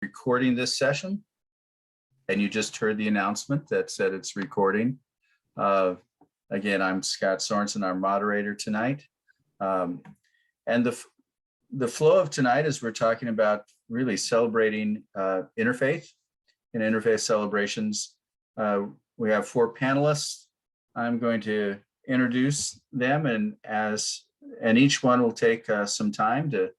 recording this session, and you just heard the announcement that said it's recording. Again, I'm Scott Sorensen, our moderator tonight. And the flow of tonight is we're talking about really celebrating interfaith and interfaith celebrations. We have 4 panelists. I'm going to introduce them, and each one will take some time to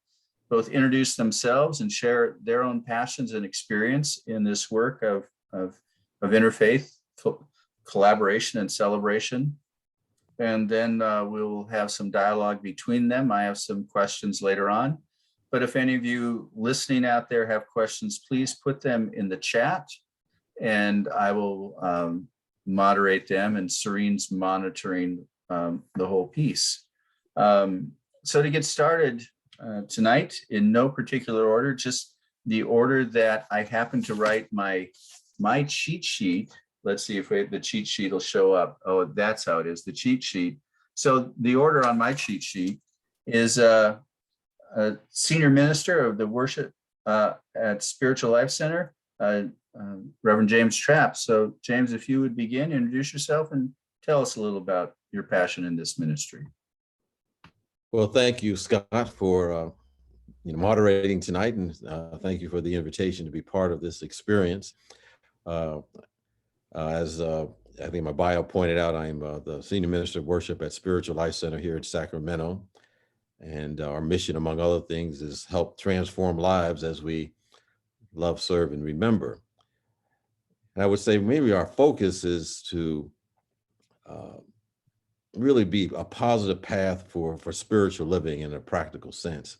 both introduce themselves and share their own passions and experience in this work of interfaith collaboration and celebration. And then we'll have some dialogue between them. I have some questions later on. But if any of you listening out there have questions, please put them in the chat and I will moderate them, and Serene's monitoring the whole piece. So to get started tonight, in no particular order, just the order that I happen to write my cheat sheet. Let's see if the cheat sheet will show up. Oh, that's how it is, the cheat sheet. So the order on my cheat sheet is a senior minister of the worship at Spiritual Life Center, Reverend James Trapp. So James, if you would begin, introduce yourself and tell us a little about your passion in this ministry. Well, thank you, Scott, for moderating tonight, and thank you for the invitation to be part of this experience. As I think my bio pointed out, I'm the Senior Minister of Worship at Spiritual Life Center here in Sacramento. And our mission, among other things, is help transform lives as we love, serve, and remember. And I would say maybe our focus is to really be a positive path for spiritual living in a practical sense.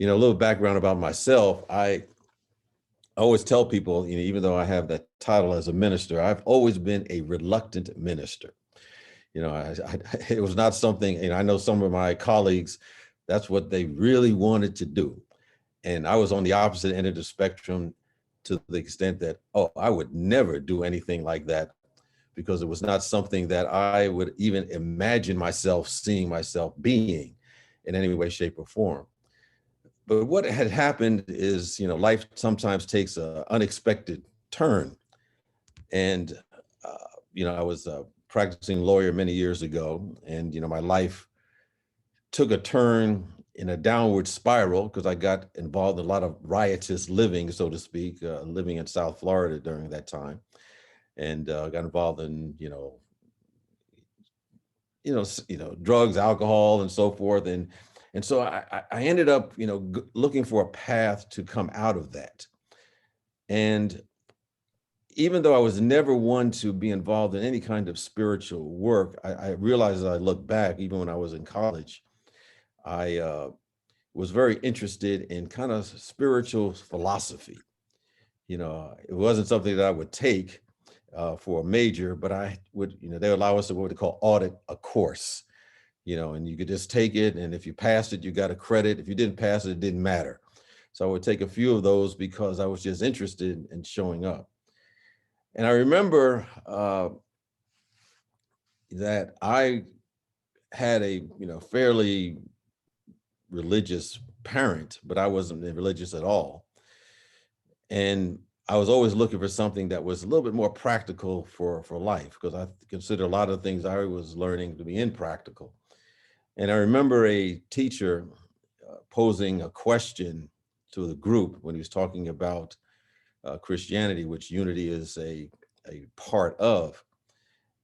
A little background about myself. I always tell people, even though I have that title as a minister, I've always been a reluctant minister. It was not something, I know some of my colleagues, that's what they really wanted to do. And I was on the opposite end of the spectrum to the extent that, I would never do anything like that, because it was not something that I would even imagine seeing myself being in any way, shape, or form. But what had happened is, life sometimes takes an unexpected turn. And, I was a practicing lawyer many years ago, and, my life took a turn in a downward spiral because I got involved in a lot of riotous living, so to speak, living in South Florida during that time, and got involved in, drugs, alcohol, and so forth. And so I ended up, looking for a path to come out of that. And even though I was never one to be involved in any kind of spiritual work, I realized as I look back, even when I was in college, I was very interested in kind of spiritual philosophy. It wasn't something that I would take for a major, but I would, they allow us to what they call audit a course. And you could just take it, and if you passed it, you got a credit. If you didn't pass it, it didn't matter. So I would take a few of those because I was just interested in showing up. And I remember that I had a fairly religious parent, but I wasn't religious at all. And I was always looking for something that was a little bit more practical for life, because I consider a lot of things I was learning to be impractical. And I remember a teacher posing a question to the group when he was talking about Christianity, which unity is a part of.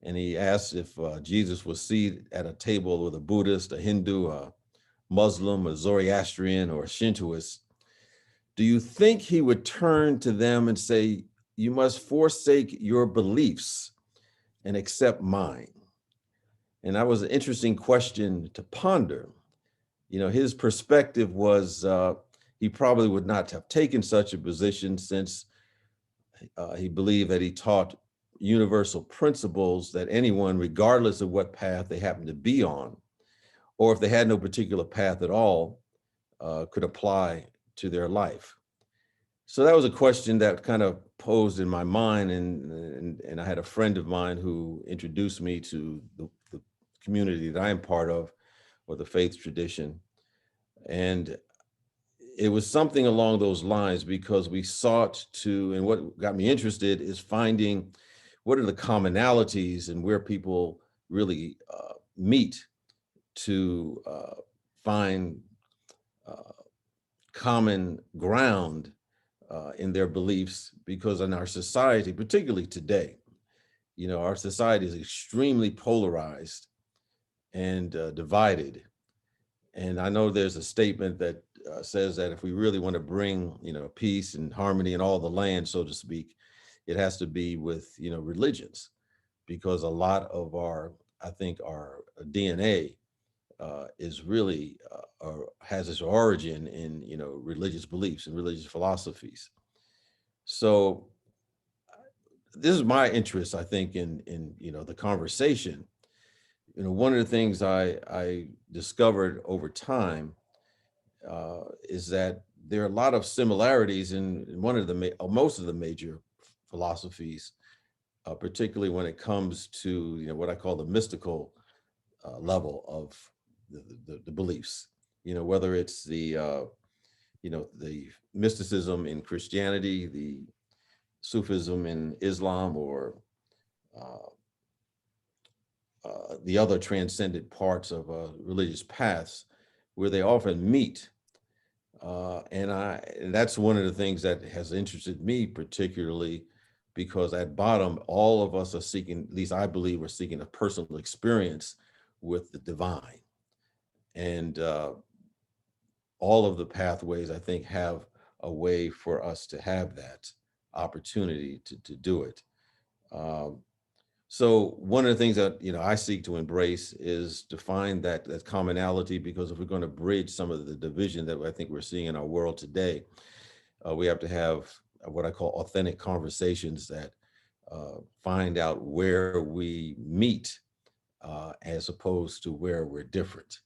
And he asked if Jesus was seated at a table with a Buddhist, a Hindu, a Muslim, a Zoroastrian, or a Shintoist, do you think he would turn to them and say, you must forsake your beliefs and accept mine? And that was an interesting question to ponder. His perspective was he probably would not have taken such a position, since he believed that he taught universal principles that anyone, regardless of what path they happened to be on, or if they had no particular path at all, could apply to their life. So that was a question that kind of posed in my mind, and I had a friend of mine who introduced me to the community that I am part of, or the faith tradition. And it was something along those lines, because we sought to, and what got me interested is finding what are the commonalities and where people really meet to find common ground in their beliefs, because in our society, particularly today, our society is extremely polarized and divided. And I know there's a statement that says that if we really want to bring, peace and harmony in all the land, so to speak, it has to be with, religions, because a lot of I think our DNA is really has its origin in, religious beliefs and religious philosophies. So this is my interest, I think, in the conversation. One of the things I discovered over time is that there are a lot of similarities in most of the major philosophies, particularly when it comes to what I call the mystical level of the beliefs. Whether it's the mysticism in Christianity, the Sufism in Islam, or the other transcendent parts of religious paths, where they often meet. And that's one of the things that has interested me particularly, because at bottom, all of us are seeking, at least I believe, we're seeking a personal experience with the divine. And all of the pathways, I think, have a way for us to have that opportunity to do it. So one of the things that I seek to embrace is to find that commonality, because if we're going to bridge some of the division that I think we're seeing in our world today, we have to have what I call authentic conversations that find out where we meet as opposed to where we're different.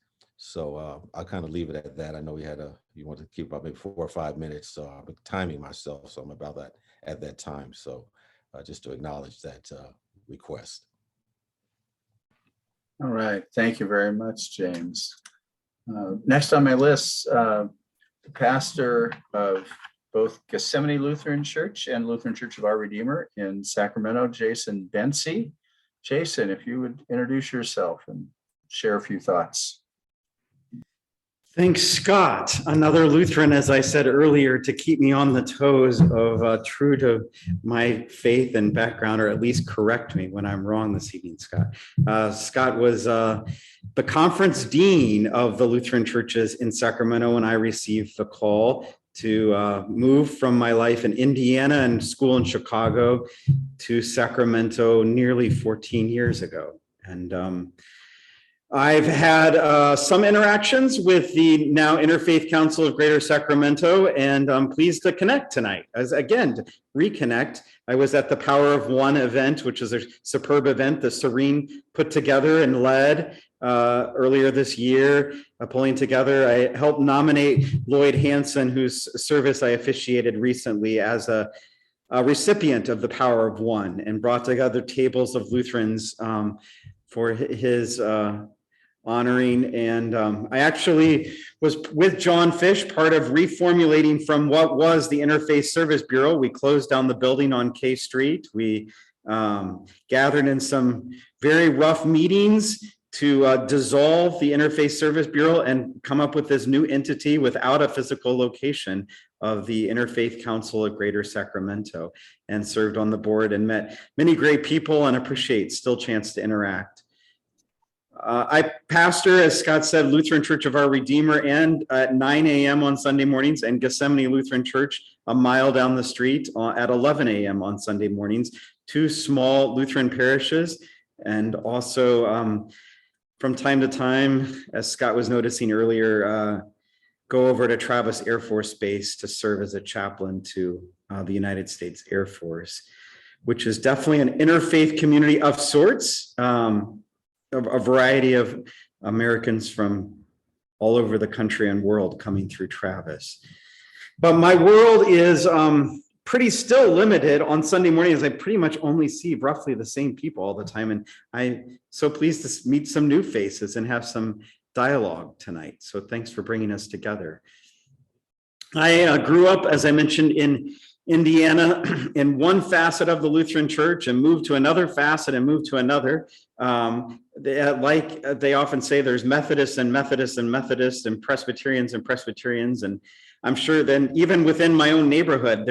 So I'll kind of leave it at that. I know you want to keep about maybe 4 or 5 minutes, so I'm timing myself, so I'm about that at that time. So just to acknowledge that request. All right. Thank you very much, James. Next on my list, the pastor of both Gethsemane Lutheran Church and Lutheran Church of Our Redeemer in Sacramento, Jason Bensey. Jason, if you would introduce yourself and share a few thoughts. Thanks, Scott. Another Lutheran, as I said earlier, to keep me on the toes of true to my faith and background, or at least correct me when I'm wrong this evening, Scott. Scott was the conference dean of the Lutheran churches in Sacramento when I received the call to move from my life in Indiana and school in Chicago to Sacramento nearly 14 years ago. And I've had some interactions with the now Interfaith Council of Greater Sacramento, and I'm pleased to connect tonight. As again, to reconnect, I was at the Power of One event, which is a superb event that Serene put together and led earlier this year, pulling together. I helped nominate Lloyd Hansen, whose service I officiated recently, as a recipient of the Power of One, and brought together tables of Lutherans for his honoring. And I actually was with John Fish, part of reformulating from what was the Interfaith Service Bureau. We closed down the building on K Street. We gathered in some very rough meetings to dissolve the Interfaith Service Bureau and come up with this new entity without a physical location of the Interfaith Council of Greater Sacramento, and served on the board and met many great people, and appreciate still chance to interact. I pastor, as Scott said, Lutheran Church of Our Redeemer, and at 9 a.m. on Sunday mornings, and Gethsemane Lutheran Church a mile down the street at 11 a.m. on Sunday mornings, 2 small Lutheran parishes. And also from time to time, as Scott was noticing earlier, go over to Travis Air Force Base to serve as a chaplain to the United States Air Force, which is definitely an interfaith community of sorts. A variety of Americans from all over the country and world coming through Travis. But my world is pretty still limited on Sunday mornings. I pretty much only see roughly the same people all the time. And I'm so pleased to meet some new faces and have some dialogue tonight. So thanks for bringing us together. I grew up, as I mentioned, in Indiana in one facet of the Lutheran Church and moved to another facet and moved to another. They often say there's Methodists and Methodists and Methodists and Presbyterians and Presbyterians. And I'm sure then even within my own neighborhood,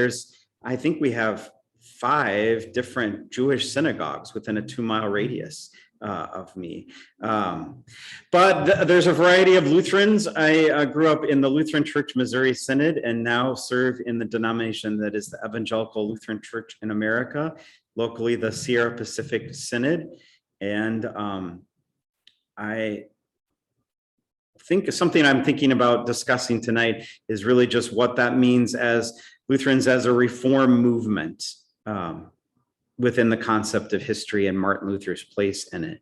I think we have 5 different Jewish synagogues within a 2-mile radius of me. But there's a variety of Lutherans. I grew up in the Lutheran Church Missouri Synod and now serve in the denomination that is the Evangelical Lutheran Church in America, locally the Sierra Pacific Synod. And I think something I'm thinking about discussing tonight is really just what that means as Lutherans as a reform movement within the concept of history and Martin Luther's place in it.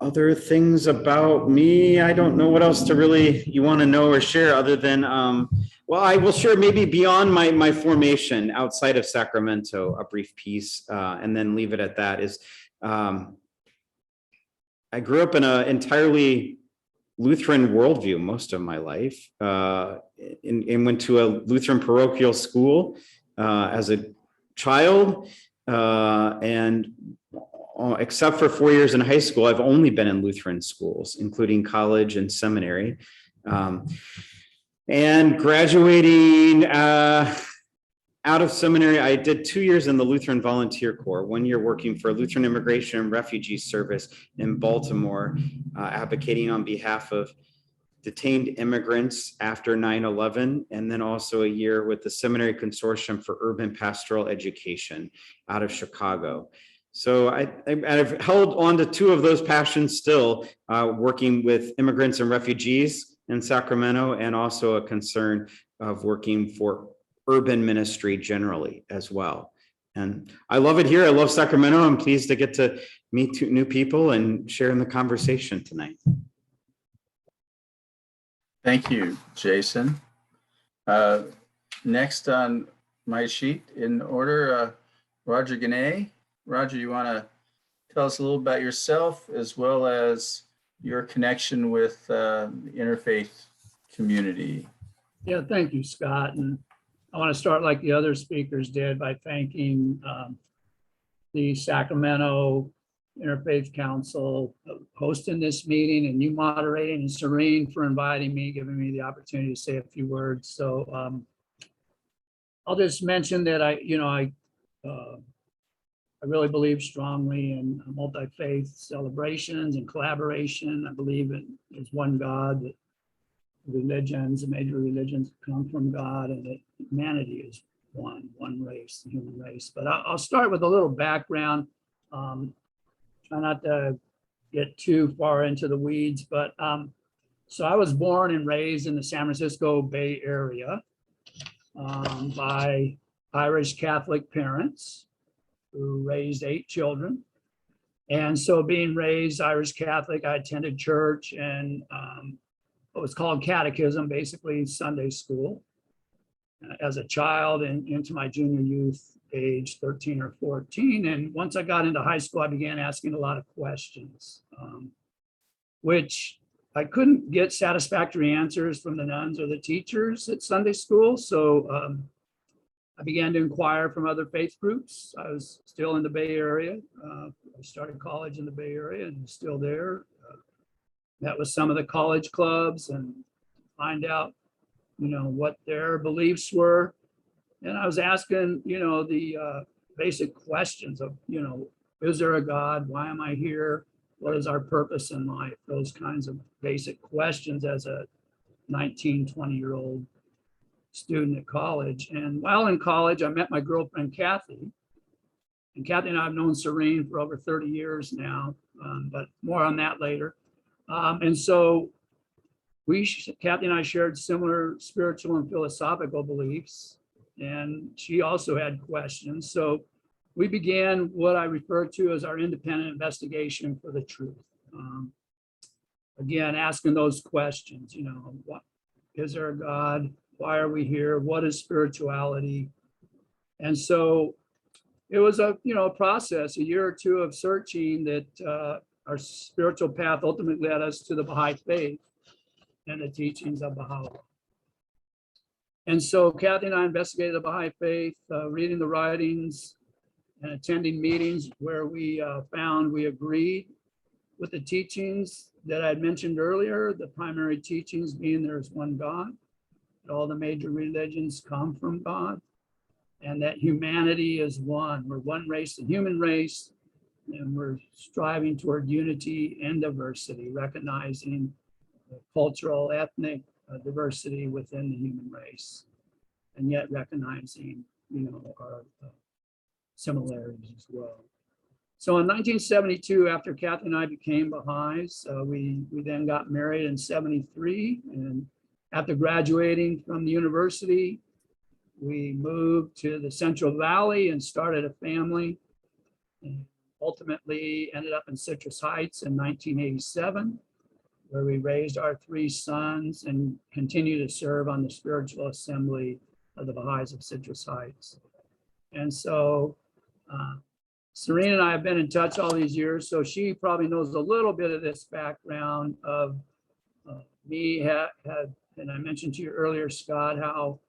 Other things about me, I don't know what else to really you want to know or share other than, well, I will share maybe beyond my formation outside of Sacramento, a brief piece, and then leave it at that is, I grew up in an entirely Lutheran worldview most of my life, and went to a Lutheran parochial school as a child, and except for 4 years in high school, I've only been in Lutheran schools, including college and seminary. And graduating out of seminary, I did 2 years in the Lutheran Volunteer Corps, 1 year working for Lutheran Immigration and Refugee Service in Baltimore, advocating on behalf of detained immigrants after 9/11, and then also a year with the Seminary Consortium for Urban Pastoral Education out of Chicago. So I've held on to 2 of those passions still, working with immigrants and refugees in Sacramento, and also a concern of working for urban ministry generally as well. And I love it here. I love Sacramento. I'm pleased to get to meet new people and share in the conversation tonight. Thank you, Jason. Next on my sheet in order, Roger Ganay. Roger, you want to tell us a little about yourself as well as your connection with the interfaith community? Yeah, thank you, Scott. And I want to start like the other speakers did by thanking the Sacramento Interfaith Council hosting this meeting, and you moderating, and Serene for inviting me, giving me the opportunity to say a few words. So I'll just mention that I really believe strongly in multi-faith celebrations and collaboration. I believe in there's one God, that religions, the major religions come from God, and that humanity is one race, the human race. But I'll start with a little background. Try not to get too far into the weeds, but so I was born and raised in the San Francisco Bay Area by Irish Catholic parents who raised 8 children. And so being raised Irish Catholic, I attended church and what was called catechism, basically Sunday school, as a child and into my junior youth age, 13 or 14. And once I got into high school, I began asking a lot of questions, which I couldn't get satisfactory answers from the nuns or the teachers at Sunday school. So I began to inquire from other faith groups. I was still in the Bay Area. I started college in the Bay Area and still there. Met with some of the college clubs and find out, what their beliefs were. And I was asking, the basic questions of, is there a God? Why am I here? What is our purpose in life? Those kinds of basic questions as a 19, 20-year-old student at college. And while in college, I met my girlfriend, Kathy. And Kathy and I have known Serene for over 30 years now, but more on that later. And so Kathy and I shared similar spiritual and philosophical beliefs, and she also had questions. So we began what I refer to as our independent investigation for the truth. Again, asking those questions, what is there a God? Why are we here? What is spirituality? And so it was a process, a year or two of searching that our spiritual path ultimately led us to the Baha'i faith. and the teachings of Baha'u'llah. And so Kathy and I investigated the Baha'i faith, reading the writings and attending meetings where we found we agreed with the teachings that I had mentioned earlier, the primary teachings being there's one God, that all the major religions come from God, and that humanity is one. We're one race, the human race, and we're striving toward unity and diversity, recognizing the cultural, ethnic diversity within the human race, and yet recognizing, our similarities as well. So in 1972, after Kathy and I became Baha'is, we then got married in 73. And after graduating from the university, we moved to the Central Valley and started a family, and ultimately ended up in Citrus Heights in 1987, where we raised our 3 sons and continue to serve on the Spiritual Assembly of the Baha'is of Citrus Heights. And so Serena and I have been in touch all these years, so she probably knows a little bit of this background of me. And I mentioned to you earlier, Scott, how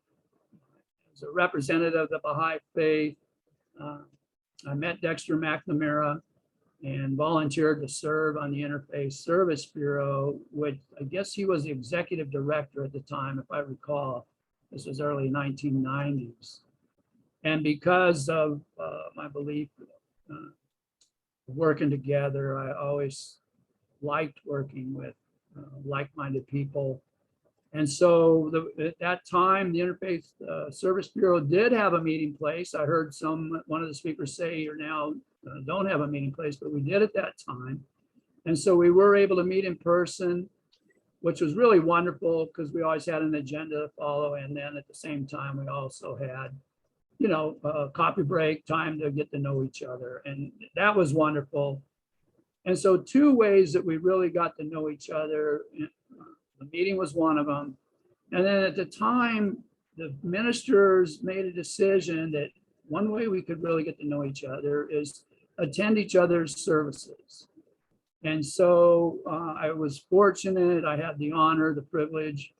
as a representative of the Baha'i faith, I met Dexter McNamara and volunteered to serve on the Interfaith Service Bureau, which I guess he was the executive director at the time, if I recall. This was early 1990s. And because of my belief working together, I always liked working with like-minded people. And so at that time, the Interfaith Service Bureau did have a meeting place. I heard one of the speakers say you're now don't have a meeting place, but we did at that time. And so we were able to meet in person, which was really wonderful because we always had an agenda to follow. And then at the same time, we also had, a coffee break, time to get to know each other. And that was wonderful. And so 2 ways that we really got to know each other, the meeting was one of them. And then at the time, the ministers made a decision that one way we could really get to know each other is attend each other's services. And so I was fortunate. I had the honor, the privilege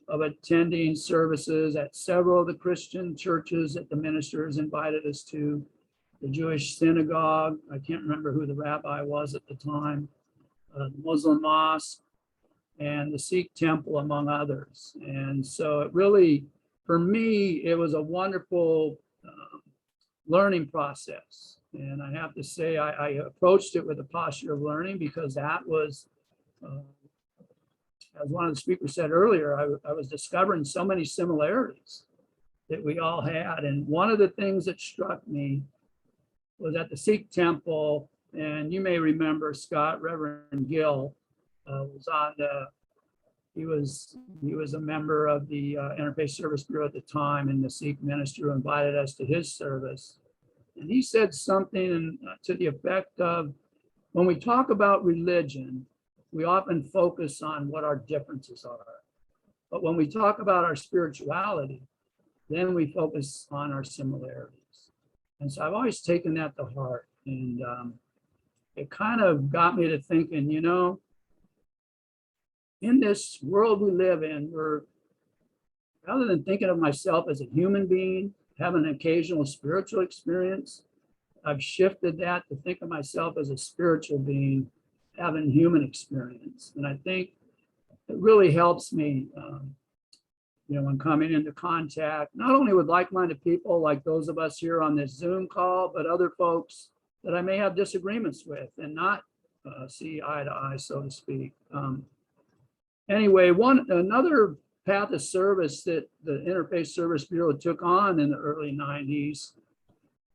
of attending services at several of the Christian churches that the ministers invited us to, the Jewish synagogue. I can't remember who the rabbi was at the time, the Muslim mosque, and the Sikh temple, among others. And so it really, for me, it was a wonderful learning process. And I have to say, I approached it with a posture of learning because that was, as one of the speakers said earlier, I was discovering so many similarities that we all had. And one of the things that struck me was at the Sikh temple, and you may remember Scott, Reverend Gill was on he was a member of the Interfaith Service Bureau at the time, and the Sikh minister who invited us to his service. And he said something to the effect of, when we talk about religion, we often focus on what our differences are. But when we talk about our spirituality, then we focus on our similarities. And so I've always taken that to heart. And it kind of got me to thinking, in this world we live in, rather than thinking of myself as a human being, having an occasional spiritual experience, I've shifted that to think of myself as a spiritual being, having human experience. And I think it really helps me, when coming into contact, not only with like-minded people like those of us here on this Zoom call, but other folks that I may have disagreements with and not see eye to eye, so to speak. Anyway, another path of service that the Interfaith Service Bureau took on in the early 90s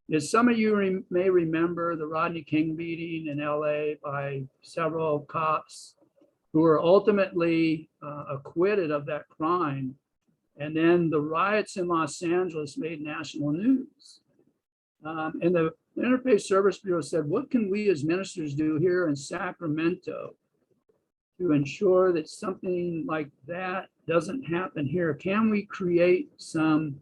is, some of you may remember the Rodney King beating in LA by several cops who were ultimately acquitted of that crime. And then the riots in Los Angeles made national news. And the Interfaith Service Bureau said, what can we as ministers do here in Sacramento to ensure that something like that doesn't happen here? Can we create some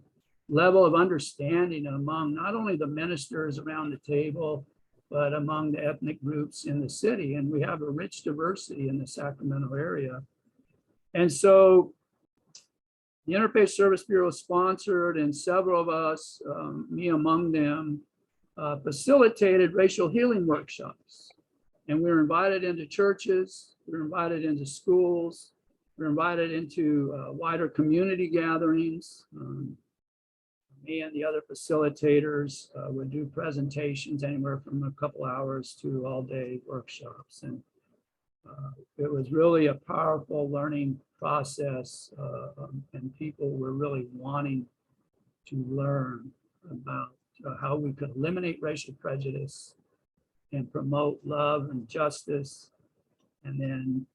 level of understanding among not only the ministers around the table, but among the ethnic groups in the city? And we have a rich diversity in the Sacramento area. And so the Interfaith Service Bureau sponsored, and several of us, me among them, facilitated racial healing workshops. And we were invited into churches, we were invited into schools, we were invited into wider community gatherings. Me and the other facilitators would do presentations anywhere from a couple hours to all-day workshops. And it was really a powerful learning process, and people were really wanting to learn about how we could eliminate racial prejudice and promote love and justice, and then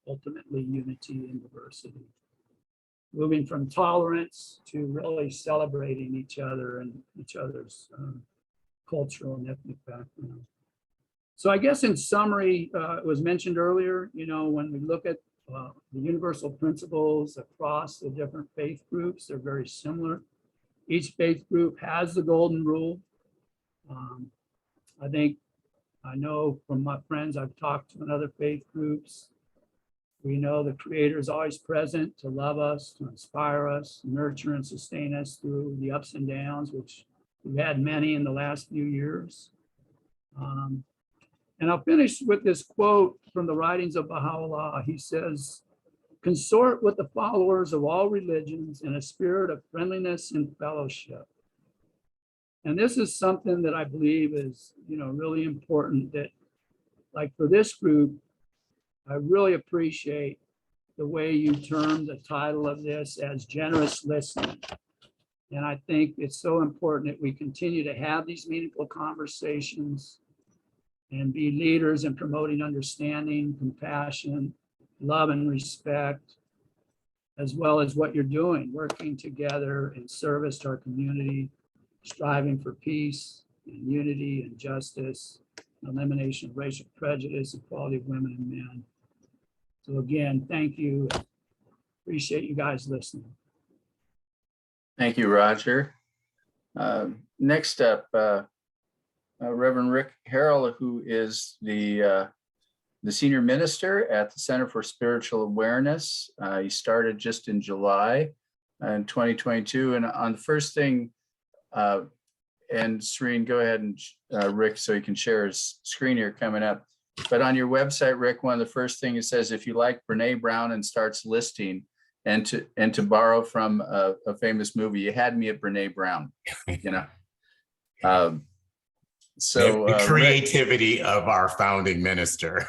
ultimately unity and diversity. Moving from tolerance to really celebrating each other and each other's cultural and ethnic background. So I guess in summary, it was mentioned earlier, when we look at the universal principles across the different faith groups, they're very similar. Each faith group has the golden rule. I know from my friends I've talked to in other faith groups, we know the Creator is always present to love us, to inspire us, nurture and sustain us through the ups and downs, which we've had many in the last few years. And I'll finish with this quote from the writings of Baha'u'llah. He says, "Consort with the followers of all religions in a spirit of friendliness and fellowship." And this is something that I believe is, really important, that like for this group, I really appreciate the way you termed the title of this as generous listening. And I think it's so important that we continue to have these meaningful conversations and be leaders in promoting understanding, compassion, love, and respect, as well as what you're doing, working together in service to our community, striving for peace and unity and justice, elimination of racial prejudice, equality of women and men. So again, thank you. Appreciate you guys listening. Thank you, Roger. Next up, Reverend Rick Harrell, who is the senior minister at the Center for Spiritual Awareness. He started just in July in 2022. And on the first thing, and Serene, go ahead and Rick, so he can share his screen here coming up. But on your website, Rick, one of the first things it says, if you like Brene Brown, and starts listing, and to borrow from a famous movie, you had me at Brene Brown, So the creativity of our founding minister.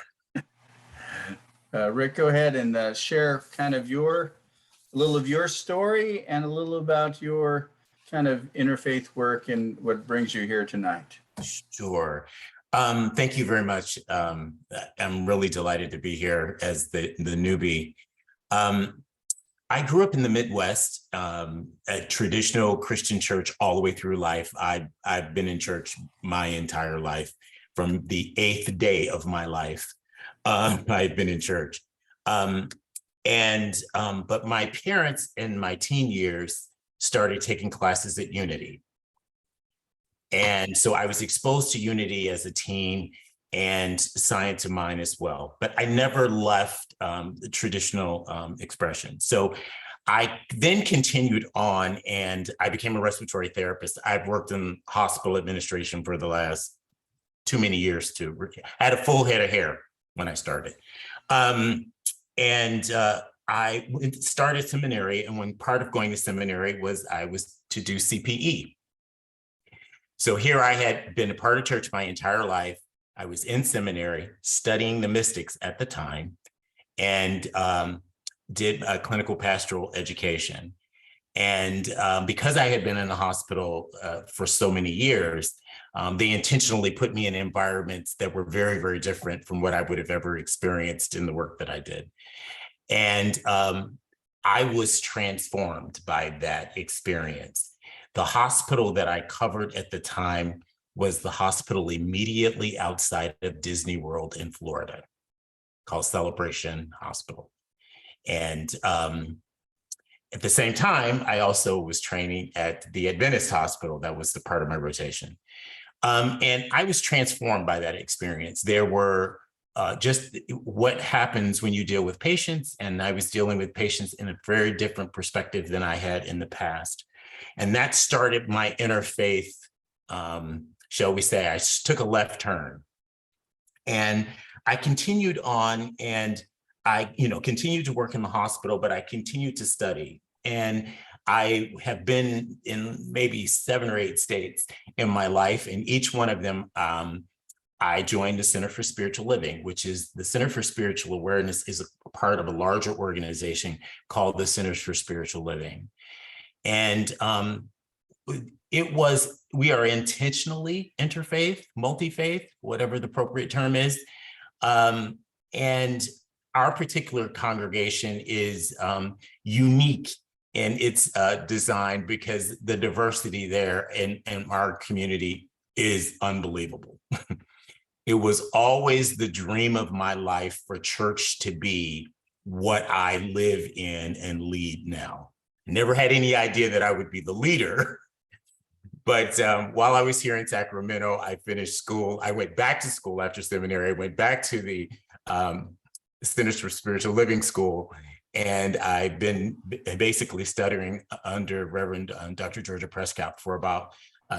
Rick, go ahead and share kind of a little of your story and a little about your kind of interfaith work and what brings you here tonight. Sure. Thank you very much. I'm really delighted to be here as the newbie. I grew up in the Midwest, a traditional Christian church all the way through life. I've been in church my entire life. From the 8th day of my life, I've been in church. But my parents in my teen years started taking classes at Unity. And so I was exposed to Unity as a teen and Science of Mind as well. But I never left the traditional expression. So I then continued on and I became a respiratory therapist. I've worked in hospital administration for the last too many years to, I had a full head of hair when I started. I started seminary, and when part of going to seminary was to do CPE. So here I had been a part of church my entire life. I was in seminary studying the mystics at the time, and did a clinical pastoral education. And because I had been in the hospital for so many years, they intentionally put me in environments that were very, very different from what I would have ever experienced in the work that I did. And I was transformed by that experience. The hospital that I covered at the time was the hospital immediately outside of Disney World in Florida, called Celebration Hospital. And at the same time, I also was training at the Adventist Hospital. That was the part of my rotation. And I was transformed by that experience. There were just what happens when you deal with patients. And I was dealing with patients in a very different perspective than I had in the past. And that started my interfaith, shall we say. I took a left turn. And I continued on, and I, continued to work in the hospital, but I continued to study. And I have been in maybe 7 or 8 states in my life, and each one of them, I joined the Center for Spiritual Living, which is the Center for Spiritual Awareness is a part of a larger organization called the Centers for Spiritual Living. And we are intentionally interfaith, multi-faith, whatever the appropriate term is. And our particular congregation is unique in its design, because the diversity there in our community is unbelievable. It was always the dream of my life for church to be what I live in and lead now. Never had any idea that I would be the leader. But while I was here in Sacramento, I finished school. I went back to school after seminary. I went back to the Centers for Spiritual Living School. And I've been basically studying under Reverend Dr. Georgia Prescott for about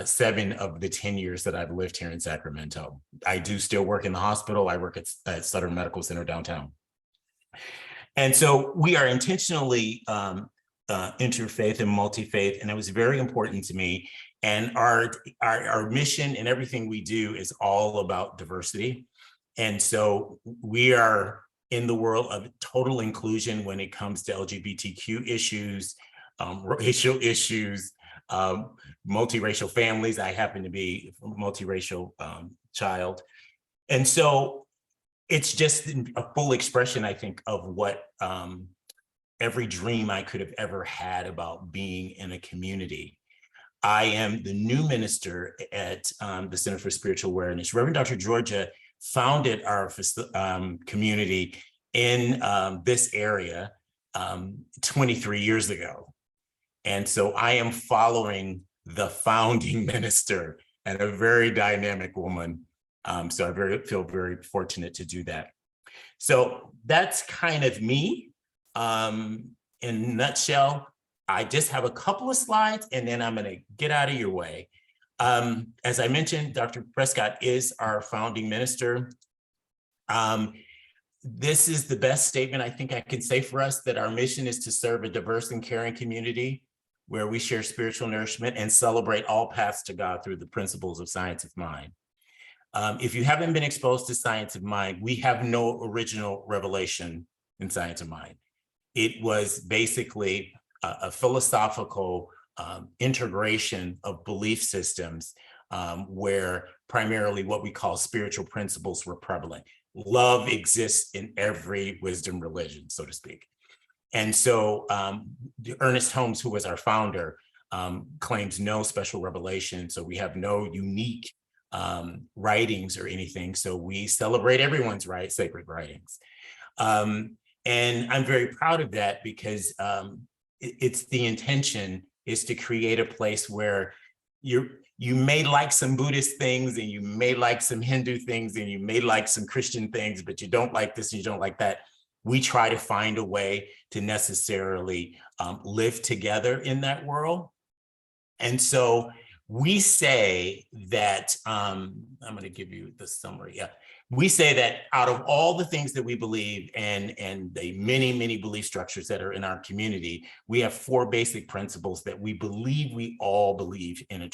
7 of the 10 years that I've lived here in Sacramento. I do still work in the hospital. I work at Sutter Medical Center downtown. And so we are intentionally interfaith and multi-faith, and it was very important to me. And our mission and everything we do is all about diversity. And so we are in the world of total inclusion when it comes to LGBTQ issues, racial issues, multiracial families. I happen to be a multiracial child. And so it's just a full expression, I think, of what every dream I could have ever had about being in a community. I am the new minister at the Center for Spiritual Awareness. Reverend Dr. Georgia founded our community in this area 23 years ago. And so I am following the founding minister, and a very dynamic woman. So I feel very fortunate to do that. So that's kind of me. In a nutshell, I just have a couple of slides, and then I'm going to get out of your way. As I mentioned, Dr. Prescott is our founding minister. This is the best statement I think I can say for us, that our mission is to serve a diverse and caring community where we share spiritual nourishment and celebrate all paths to God through the principles of science of mind. If you haven't been exposed to science of mind, we have no original revelation in science of mind. It was basically a philosophical integration of belief systems where primarily what we call spiritual principles were prevalent. Love exists in every wisdom religion, so to speak. And so Ernest Holmes, who was our founder, claims no special revelation. So we have no unique writings or anything. So we celebrate everyone's sacred writings. And I'm very proud of that, because it's the intention is to create a place where you may like some Buddhist things, and you may like some Hindu things, and you may like some Christian things, but you don't like this and you don't like that. We try to find a way to necessarily live together in that world. And so we say that, I'm going to give you the summary. Yeah. We say that out of all the things that we believe and the many, many belief structures that are in our community, we have 4 basic principles that we believe we all believe in,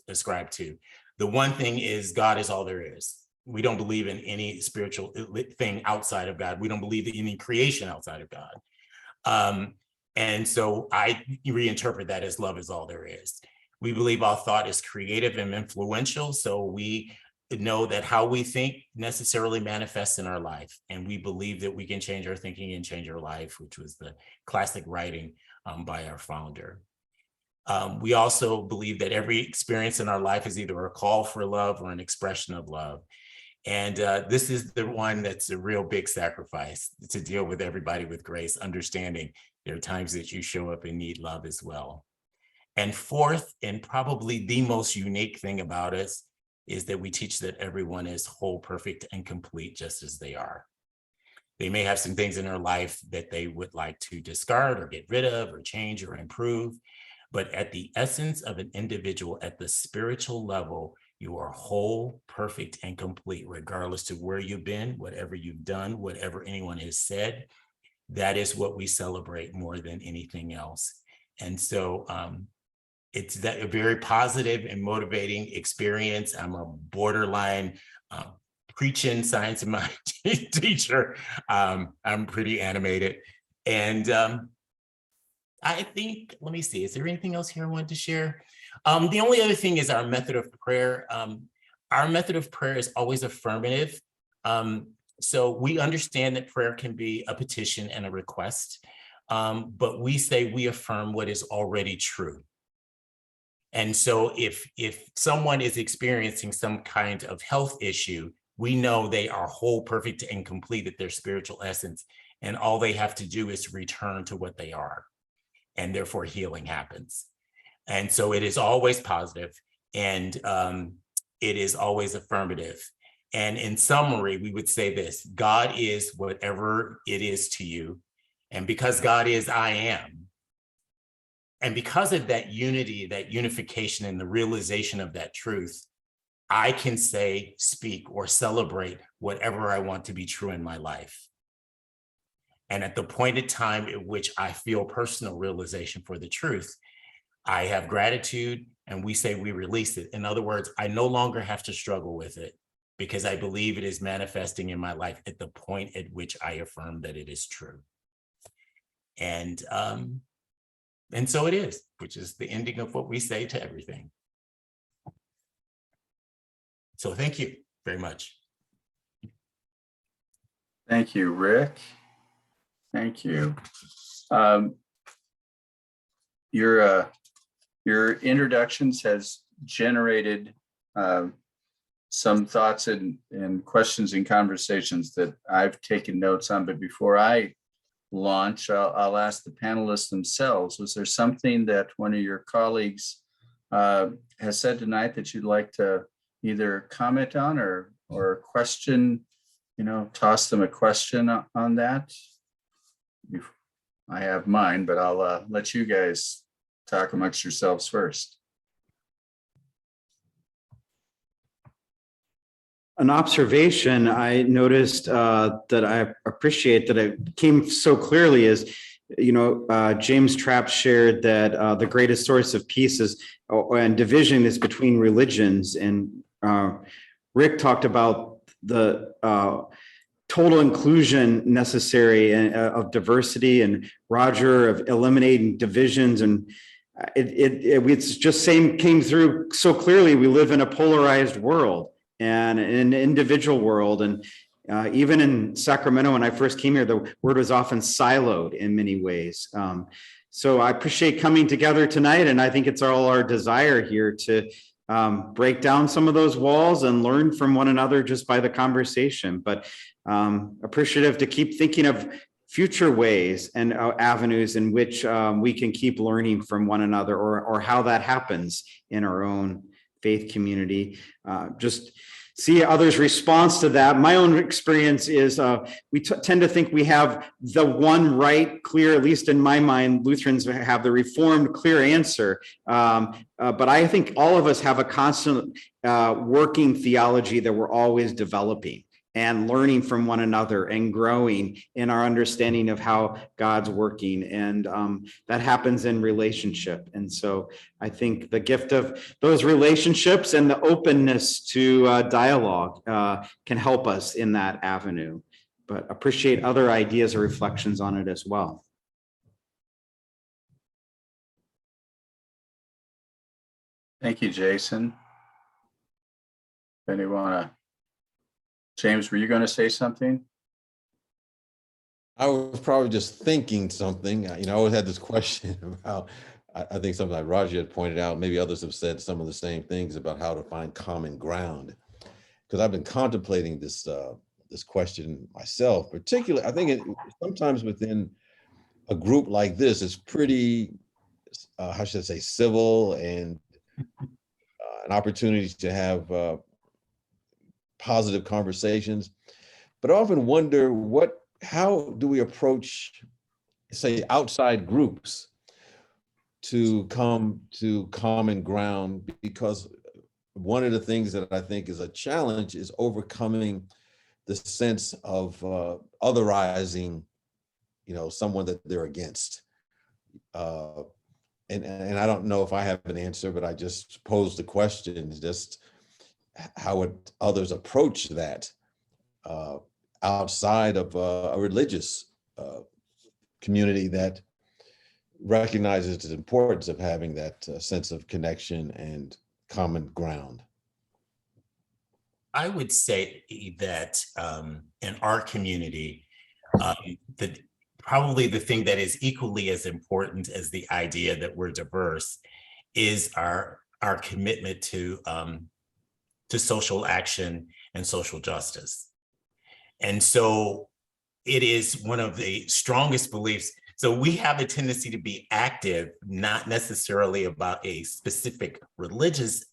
ascribe to. The one thing is God is all there is. We don't believe in any spiritual thing outside of God. We don't believe in any creation outside of God. And so I reinterpret that as love is all there is. We believe all thought is creative and influential. So we know that how we think necessarily manifests in our life. And we believe that we can change our thinking and change our life, which was the classic writing by our founder. We also believe that every experience in our life is either a call for love or an expression of love. And this is the one that's a real big sacrifice, to deal with everybody with grace, understanding there are times that you show up and need love as well. And fourth, and probably the most unique thing about us, is that we teach that everyone is whole, perfect, and complete just as they are. They may have some things in their life that they would like to discard or get rid of or change or improve. But at the essence of an individual, at the spiritual level, you are whole, perfect, and complete, regardless of where you've been, whatever you've done, whatever anyone has said. That is what we celebrate more than anything else. And so it's that a very positive and motivating experience. I'm a borderline preaching science of mind teacher. I'm pretty animated. And I think, let me see, is there anything else here I wanted to share? The only other thing is our method of prayer. Our method of prayer is always affirmative. So we understand that prayer can be a petition and a request, but we say we affirm what is already true. And so if someone is experiencing some kind of health issue, we know they are whole, perfect, and complete at their spiritual essence. And all they have to do is return to what they are. And therefore healing happens. And so it is always positive, and it is always affirmative. And in summary, we would say this: God is whatever it is to you. And because God is, I am. And because of that unity, that unification, and the realization of that truth, I can say, speak, or celebrate whatever I want to be true in my life. And at the point in time at which I feel personal realization for the truth, I have gratitude, and we say we release it. In other words, I no longer have to struggle with it because I believe it is manifesting in my life at the point at which I affirm that it is true. And so it is, which is the ending of what we say to everything. So thank you very much. Thank you, Rick. Thank you. Your introductions has generated some thoughts and questions and conversations that I've taken notes on. But before I launch, I'll ask the panelists themselves. Was there something that one of your colleagues has said tonight that you'd like to either comment on or question, toss them a question on that? I have mine, but I'll let you guys talk amongst yourselves first. An observation I noticed that I appreciate that it came so clearly is, James Trapp shared that the greatest source of peace and division is between religions. And Rick talked about the total inclusion necessary of diversity, and Roger of eliminating divisions. And it's just came through so clearly. We live in a polarized world and an individual world. And even in Sacramento, when I first came here, the word was often siloed in many ways. So I appreciate coming together tonight. And I think it's all our desire here to break down some of those walls and learn from one another just by the conversation. But appreciative to keep thinking of future ways and avenues in which we can keep learning from one another, or how that happens in our own faith community. Just see others' response to that. My own experience is we tend to think we have the one right, clear, at least in my mind, Lutherans have the Reformed clear answer. But I think all of us have a constant working theology that we're always developing and learning from one another and growing in our understanding of how God's working. And that happens in relationship. And so I think the gift of those relationships and the openness to dialogue can help us in that avenue, but appreciate other ideas or reflections on it as well. Thank you, Jason. Anyone? James, were you going to say something? I was probably just thinking something. I always had this question about, I think something like Roger had pointed out, maybe others have said some of the same things about how to find common ground. Because I've been contemplating this question myself, particularly, I think sometimes within a group like this, it's pretty, how should I say, civil, and an opportunity to have positive conversations. But I often wonder how do we approach, say, outside groups to come to common ground? Because one of the things that I think is a challenge is overcoming the sense of otherizing, someone that they're against. And I don't know if I have an answer, but I just posed the question, just how would others approach that outside of a religious community that recognizes the importance of having that sense of connection and common ground? I would say that in our community, that probably the thing that is equally as important as the idea that we're diverse is our commitment to social action and social justice. And so it is one of the strongest beliefs. So we have a tendency to be active, not necessarily about a specific religious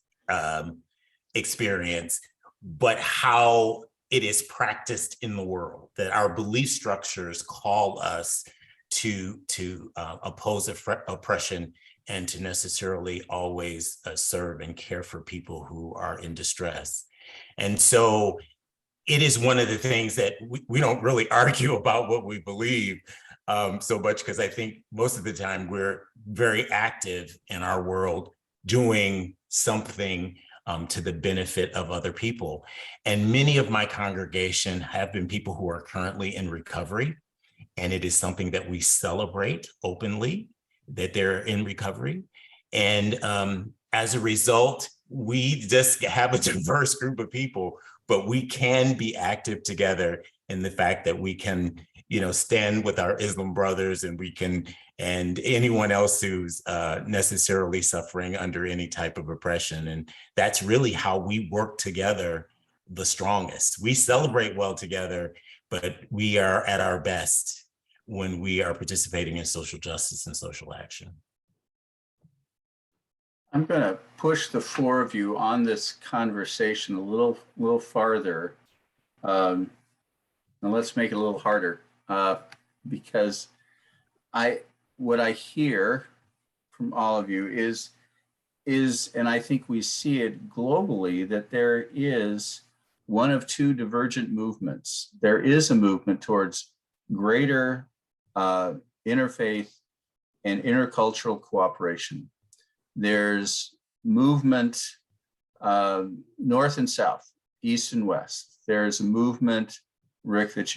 experience, but how it is practiced in the world, that our belief structures call us to oppose oppression and to necessarily always serve and care for people who are in distress. And so it is one of the things that we don't really argue about what we believe so much, because I think most of the time we're very active in our world doing something to the benefit of other people. And many of my congregation have been people who are currently in recovery. And it is something that we celebrate openly, that they're in recovery. And as a result, we just have a diverse group of people, but we can be active together in the fact that we can, stand with our Islam brothers, and and anyone else who's necessarily suffering under any type of oppression. And that's really how we work together the strongest. We celebrate well together, but we are at our best when we are participating in social justice and social action. I'm going to push the four of you on this conversation a little farther. And let's make it a little harder, because what I hear from all of you is, and I think we see it globally, that there is one of two divergent movements. There is a movement towards greater interfaith and intercultural cooperation. There's movement north and south, east and west. There's a movement, Rick, that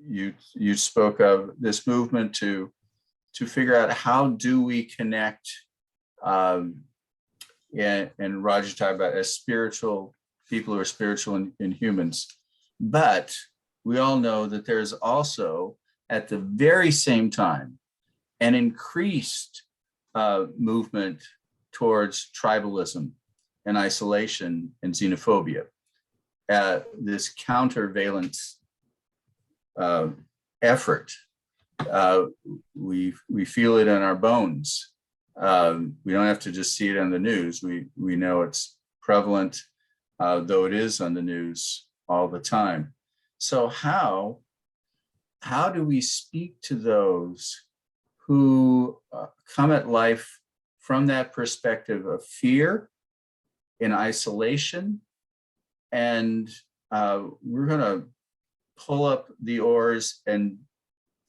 you spoke of, this movement to figure out how do we connect, and Roger talked about as spiritual people who are spiritual and humans. But we all know that there's also, at the very same time, an increased movement towards tribalism and isolation and xenophobia. This countervalence effort, we feel it in our bones. We don't have to just see it on the news. We know it's prevalent, though it is on the news all the time. So how do we speak to those who come at life from that perspective of fear and isolation? And we're going to pull up the oars, and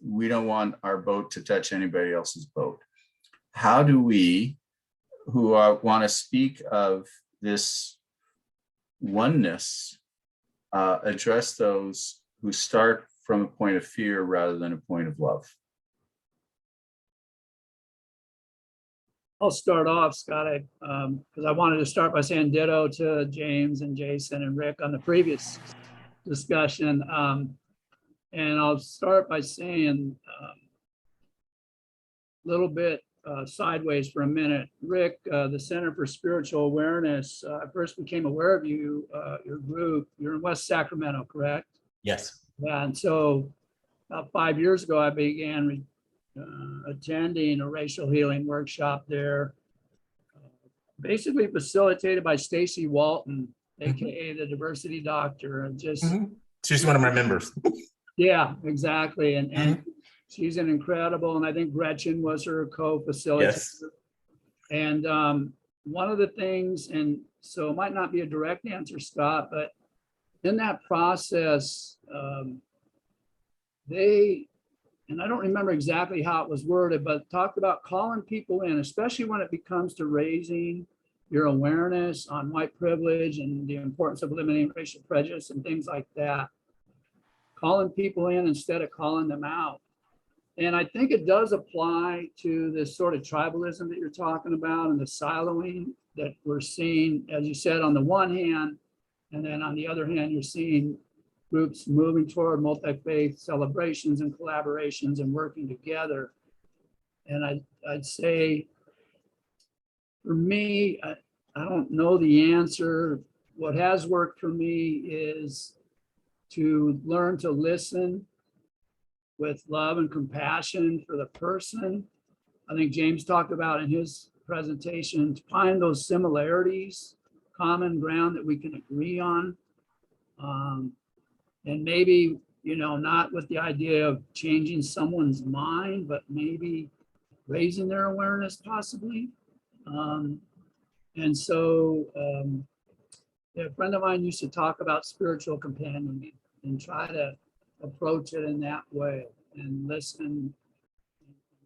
we don't want our boat to touch anybody else's boat. How do we, who want to speak of this oneness, address those who start from a point of fear rather than a point of love? I'll start off, Scott, because I wanted to start by saying ditto to James and Jason and Rick on the previous discussion. And I'll start by saying a little bit sideways for a minute. Rick, the Center for Spiritual Awareness, I first became aware of you, your group. You're in West Sacramento, correct? Yes. Yeah, and so about 5 years ago, I began attending a racial healing workshop there, basically facilitated by Stacy Walton, AKA the diversity doctor, and just, She's one of my members. yeah, exactly. And she's an incredible, and I think Gretchen was her co-facilitator. Yes. And one of the things, and so it might not be a direct answer, Scott, but in that process, they, and I don't remember exactly how it was worded, but talked about calling people in, especially when it becomes to raising your awareness on white privilege and the importance of eliminating racial prejudice and things like that. Calling people in instead of calling them out. And I think it does apply to this sort of tribalism that you're talking about and the siloing that we're seeing, as you said, on the one hand, and then on the other hand, you're seeing groups moving toward multi-faith celebrations and collaborations and working together. And I'd say, for me, I don't know the answer. What has worked for me is to learn to listen with love and compassion for the person. I think James talked about in his presentation, to find those similarities, common ground that we can agree on. And maybe, you know, not with the idea of changing someone's mind, but maybe raising their awareness possibly. And so a friend of mine used to talk about spiritual companioning and try to approach it in that way and listen and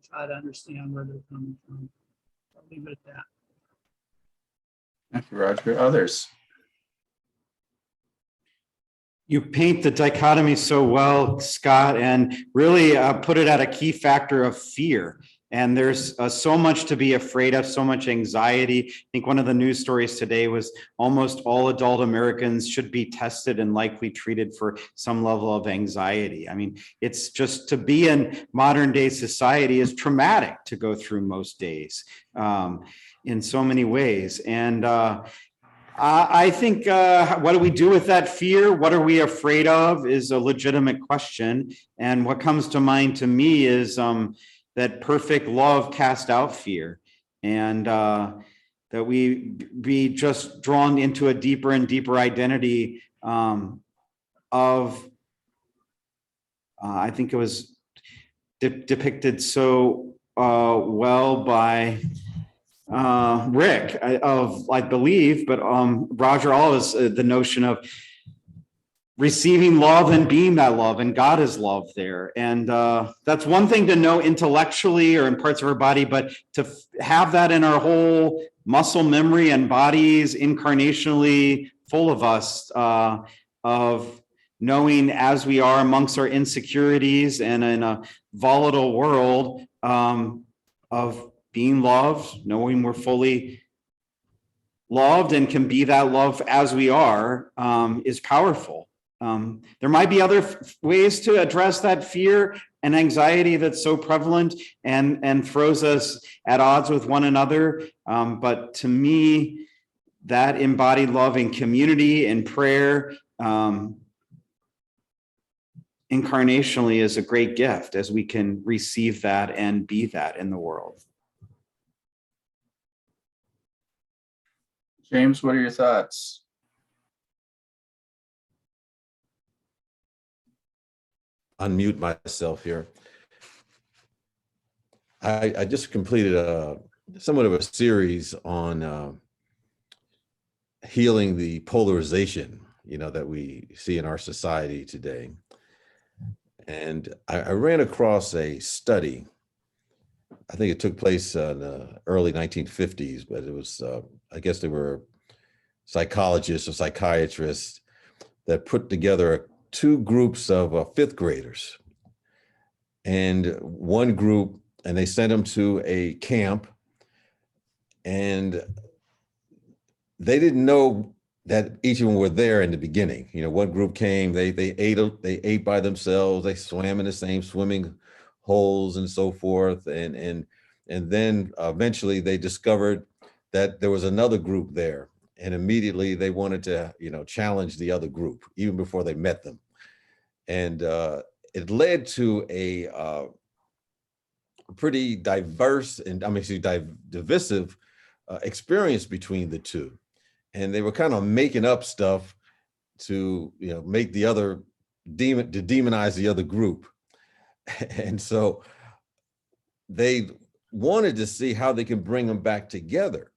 try to understand where they're coming from. I'll leave it at that. Thank you, Roger. Others? You paint the dichotomy so well, Scott, and really put it at a key factor of fear. And there's so much to be afraid of, so much anxiety. I think one of the news stories today was almost all adult Americans should be tested and likely treated for some level of anxiety. I mean, it's just, to be in modern day society is traumatic to go through most days in so many ways. And I think what do we do with that fear? What are we afraid of is a legitimate question. And what comes to mind to me is that perfect love casts out fear, and that we be just drawn into a deeper and deeper identity of, I think it was depicted so well by Rick, I believe, but Roger Allis, the notion of receiving love and being that love, and God is love there. And that's one thing to know intellectually or in parts of our body, but to have that in our whole muscle memory and bodies incarnationally full of us, of knowing as we are amongst our insecurities and in a volatile world, of being loved, knowing we're fully loved and can be that love as we are, is powerful. There might be other ways to address that fear and anxiety that's so prevalent and throws us at odds with one another. But to me, that embodied love in community and prayer incarnationally is a great gift, as we can receive that and be that in the world. James, what are your thoughts? Unmute myself here. I just completed somewhat of a series on healing the polarization, that we see in our society today. And I ran across a study. I think it took place in the early 1950s, but it was, I guess they were psychologists or psychiatrists that put together two groups of fifth graders, and one group, and they sent them to a camp, and they didn't know that each of them were there in the beginning. One group came, they ate by themselves, they swam in the same swimming holes and so forth, and then eventually they discovered that there was another group there. And immediately they wanted to, challenge the other group even before they met them. And it led to a pretty diverse and divisive experience between the two. and they were kind of making up stuff to, make the other to demonize the other group. And so they wanted to see how they can bring them back together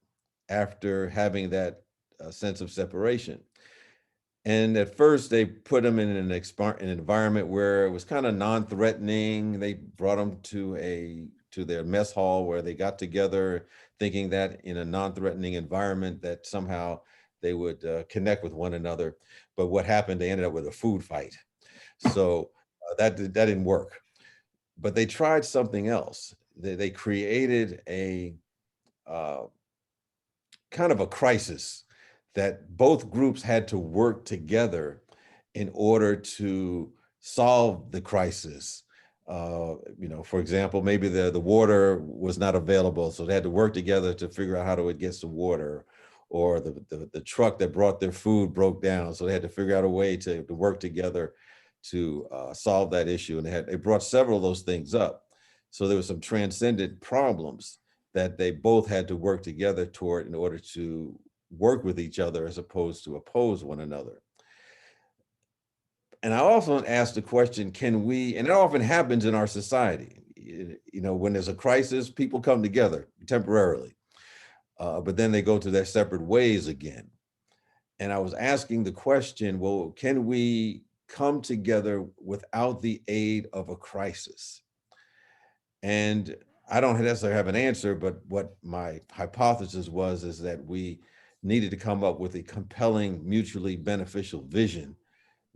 after having that sense of separation. And at first they put them in an environment where it was kind of non-threatening. They brought them to their mess hall where they got together thinking that in a non-threatening environment that somehow they would connect with one another. But what happened, they ended up with a food fight. So that didn't work. But they tried something else. They created a kind of a crisis that both groups had to work together in order to solve the crisis. For example, maybe the water was not available, so they had to work together to figure out how to get some water, or the truck that brought their food broke down, so they had to figure out a way to work together to solve that issue. And they brought several of those things up. So there were some transcendent problems that they both had to work together toward in order to work with each other as opposed to oppose one another. And I also asked the question, can we, and it often happens in our society, when there's a crisis, people come together temporarily, but then they go to their separate ways again. And I was asking the question, well, can we come together without the aid of a crisis? And I don't necessarily have an answer, but what my hypothesis is that we needed to come up with a compelling, mutually beneficial vision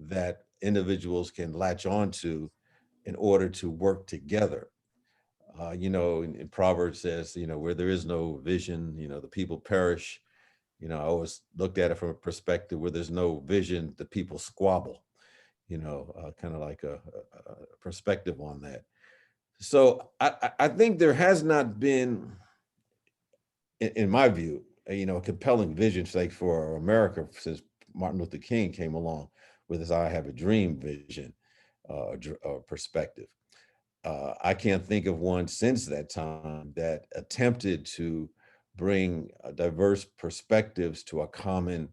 that individuals can latch onto in order to work together. In Proverbs says, where there is no vision, the people perish. I always looked at it from a perspective where there's no vision, the people squabble, kind of like a perspective on that. So I think there has not been, in my view, a compelling vision, say, for America since Martin Luther King came along with his "I Have a Dream" vision or perspective. I can't think of one since that time that attempted to bring diverse perspectives to a common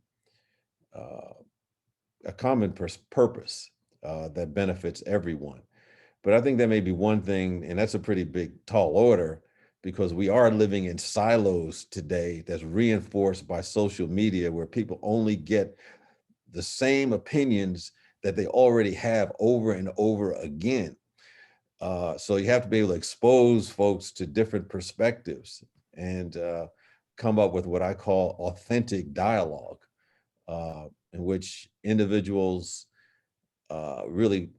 purpose that benefits everyone. But I think that may be one thing, and that's a pretty big, tall order, because we are living in silos today that's reinforced by social media, where people only get the same opinions that they already have over and over again. So you have to be able to expose folks to different perspectives and come up with what I call authentic dialogue, in which individuals really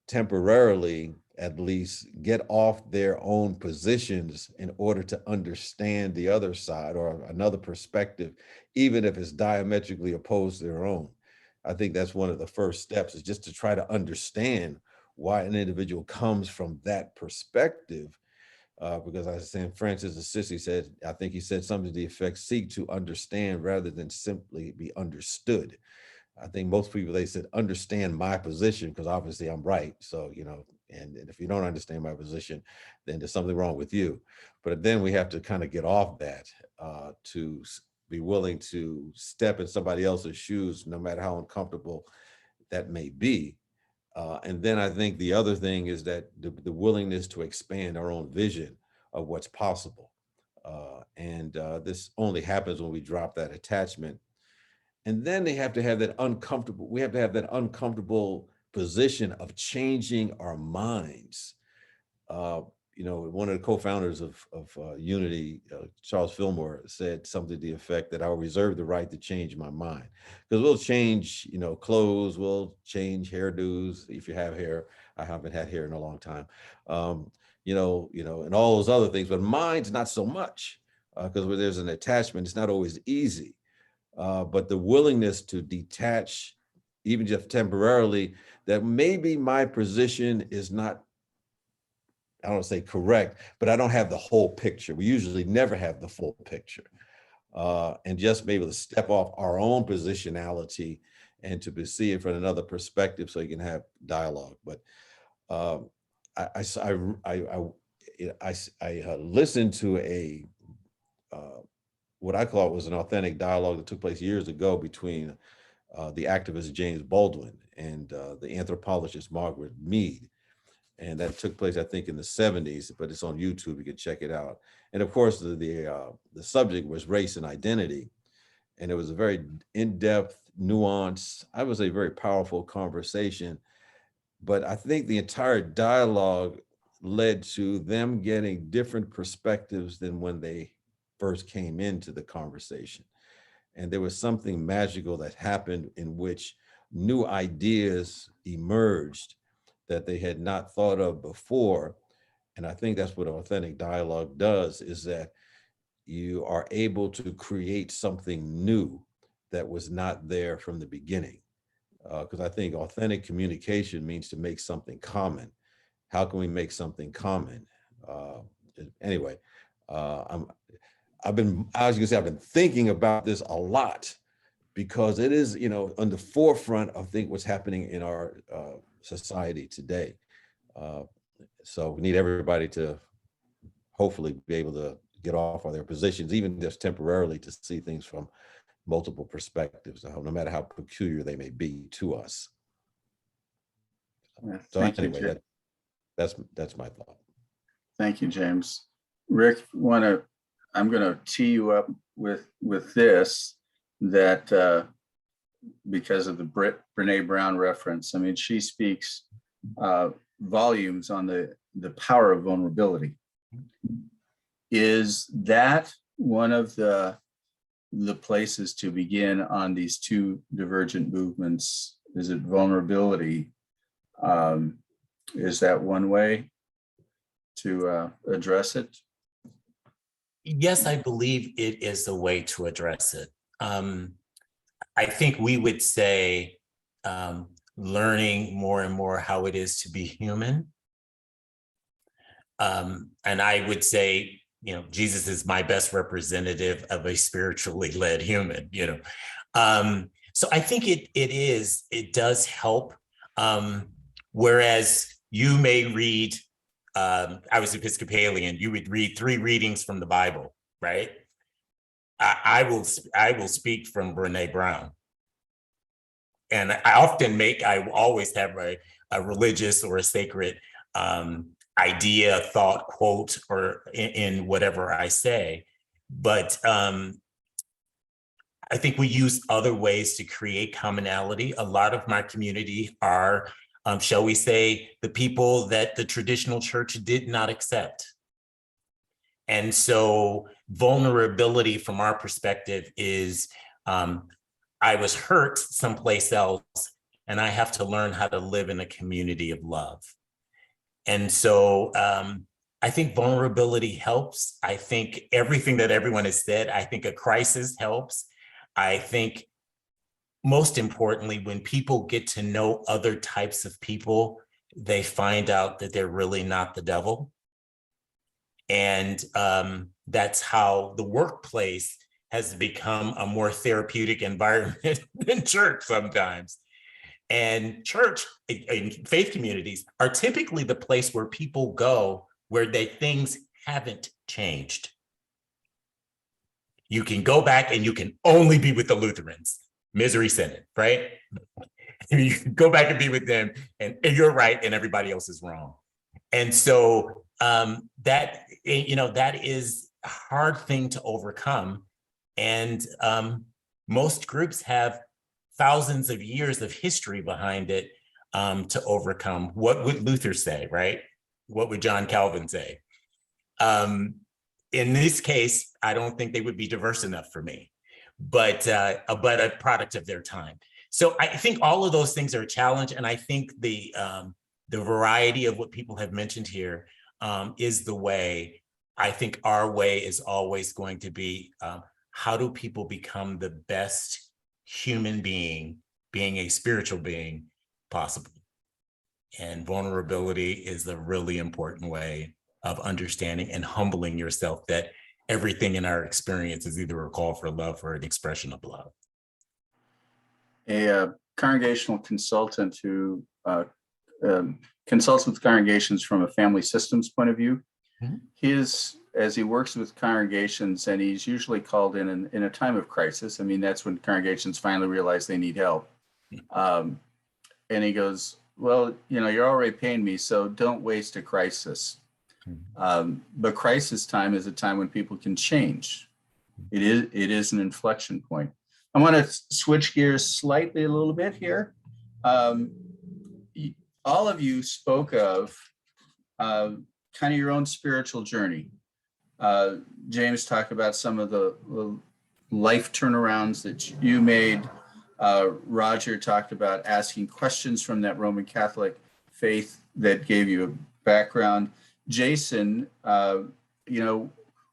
temporarily at least get off their own positions in order to understand the other side or another perspective, even if it's diametrically opposed to their own. I think that's one of the first steps, is just to try to understand why an individual comes from that perspective. Because as St. Francis of Assisi said, I think he said something to the effect, seek to understand rather than simply be understood. I think most people, they said, understand my position, because obviously I'm right. So, and if you don't understand my position, then there's something wrong with you. But then we have to kind of get off that to be willing to step in somebody else's shoes, no matter how uncomfortable that may be. And then I think the other thing is that the willingness to expand our own vision of what's possible. And this only happens when we drop that attachment. And then we have to have that uncomfortable position of changing our minds. One of the co-founders of Unity, Charles Fillmore, said something to the effect that I'll reserve the right to change my mind, because we'll change, clothes, we'll change hairdos. If you have hair, I haven't had hair in a long time, and all those other things, but mind's not so much, because where there's an attachment, it's not always easy. But the willingness to detach, even just temporarily, that maybe my position is not, I don't say correct, but I don't have the whole picture. We usually never have the full picture. And just be able to step off our own positionality and to see it from another perspective, so you can have dialogue. But I listened to a what I call was an authentic dialogue that took place years ago between the activist James Baldwin and the anthropologist Margaret Mead. And that took place, I think, in the 70s, but it's on YouTube. You can check it out. And of course, the subject was race and identity. And it was a very in-depth, nuanced, I would say very powerful conversation. But I think the entire dialogue led to them getting different perspectives than when they first came into the conversation. And there was something magical that happened in which new ideas emerged that they had not thought of before. And I think that's what authentic dialogue does, is that you are able to create something new that was not there from the beginning. Because I think authentic communication means to make something common. How can we make something common? Anyway, I've been thinking about this a lot, because it is, on the forefront of what's happening in our society today. So we need everybody to hopefully be able to get off of their positions, even just temporarily, to see things from multiple perspectives, no matter how peculiar they may be to us. Yeah, So thank you, anyway, Jim. that's my thought. Thank you, James. Rick, I'm going to tee you up with this, that because of the Brene Brown reference. I mean, she speaks volumes on the power of vulnerability. Is that one of the places to begin on these two divergent movements? Is it vulnerability? Is that one way to address it? Yes, I believe it is a way to address it. I think we would say learning more and more how it is to be human. And I would say, Jesus is my best representative of a spiritually led human, So I think it does help. Whereas you may read, I was Episcopalian, you would read 3 readings from the Bible, right? I will speak from Brene Brown. And I always have a religious or a sacred idea, thought, quote, or in whatever I say. But I think we use other ways to create commonality. A lot of my community are, shall we say, the people that the traditional church did not accept. And so vulnerability from our perspective is, I was hurt someplace else, and I have to learn how to live in a community of love. And so I think vulnerability helps. I think everything that everyone has said, I think a crisis helps. I think most importantly, when people get to know other types of people, they find out that they're really not the devil. And that's how the workplace has become a more therapeutic environment than church sometimes. And church and faith communities are typically the place where people go where things haven't changed. You can go back and you can only be with the Lutherans, misery synod, right? You can go back and be with them, and you're right and everybody else is wrong. And so that is a hard thing to overcome. And most groups have thousands of years of history behind it to overcome. What would Luther say, right? What would John Calvin say? In this case, I don't think they would be diverse enough for me, but a product of their time. So I think all of those things are a challenge. And I think the variety of what people have mentioned here is the way. I think our way is always going to be, how do people become the best human being a spiritual being possible? And vulnerability is a really important way of understanding and humbling yourself that everything in our experience is either a call for love or an expression of love. A congregational consultant who consults with congregations from a family systems point of view. Mm-hmm. His as he works with congregations, and he's usually called in a time of crisis. I mean, that's when congregations finally realize they need help. And he goes, well, you're already paying me, so don't waste a crisis. But crisis time is a time when people can change. It is an inflection point. I want to switch gears slightly a little bit here. All of you spoke of kind of your own spiritual journey. James talked about some of the life turnarounds that you made. Roger talked about asking questions from that Roman Catholic faith that gave you a background. Jason,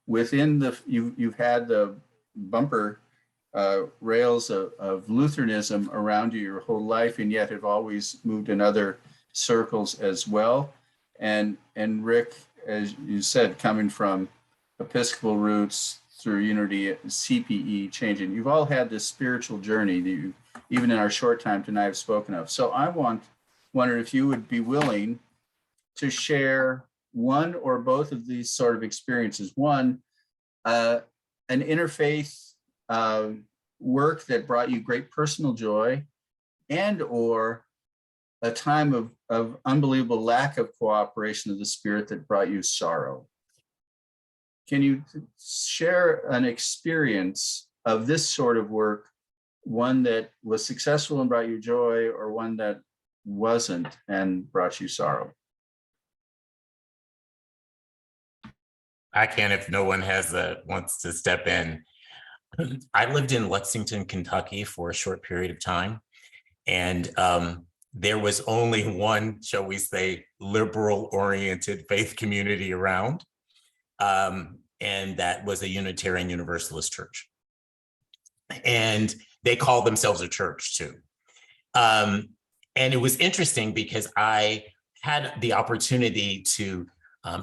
within you've had the bumper rails of Lutheranism around you your whole life, and yet have always moved in other circles as well. And Rick, as you said, coming from Episcopal roots through Unity, CPE, changing, you've all had this spiritual journey that you, even in our short time tonight, have spoken of. So I wonder if you would be willing to share one or both of these sort of experiences. One, an interfaith work that brought you great personal joy, and or a time of unbelievable lack of cooperation of the Spirit that brought you sorrow. Can you share an experience of this sort of work, one that was successful and brought you joy, or one that wasn't and brought you sorrow? I can, if no one wants to step in. I lived in Lexington, Kentucky for a short period of time. And there was only one, shall we say, liberal-oriented faith community around. And that was a Unitarian Universalist church. And they called themselves a church too. And it was interesting because I had the opportunity to,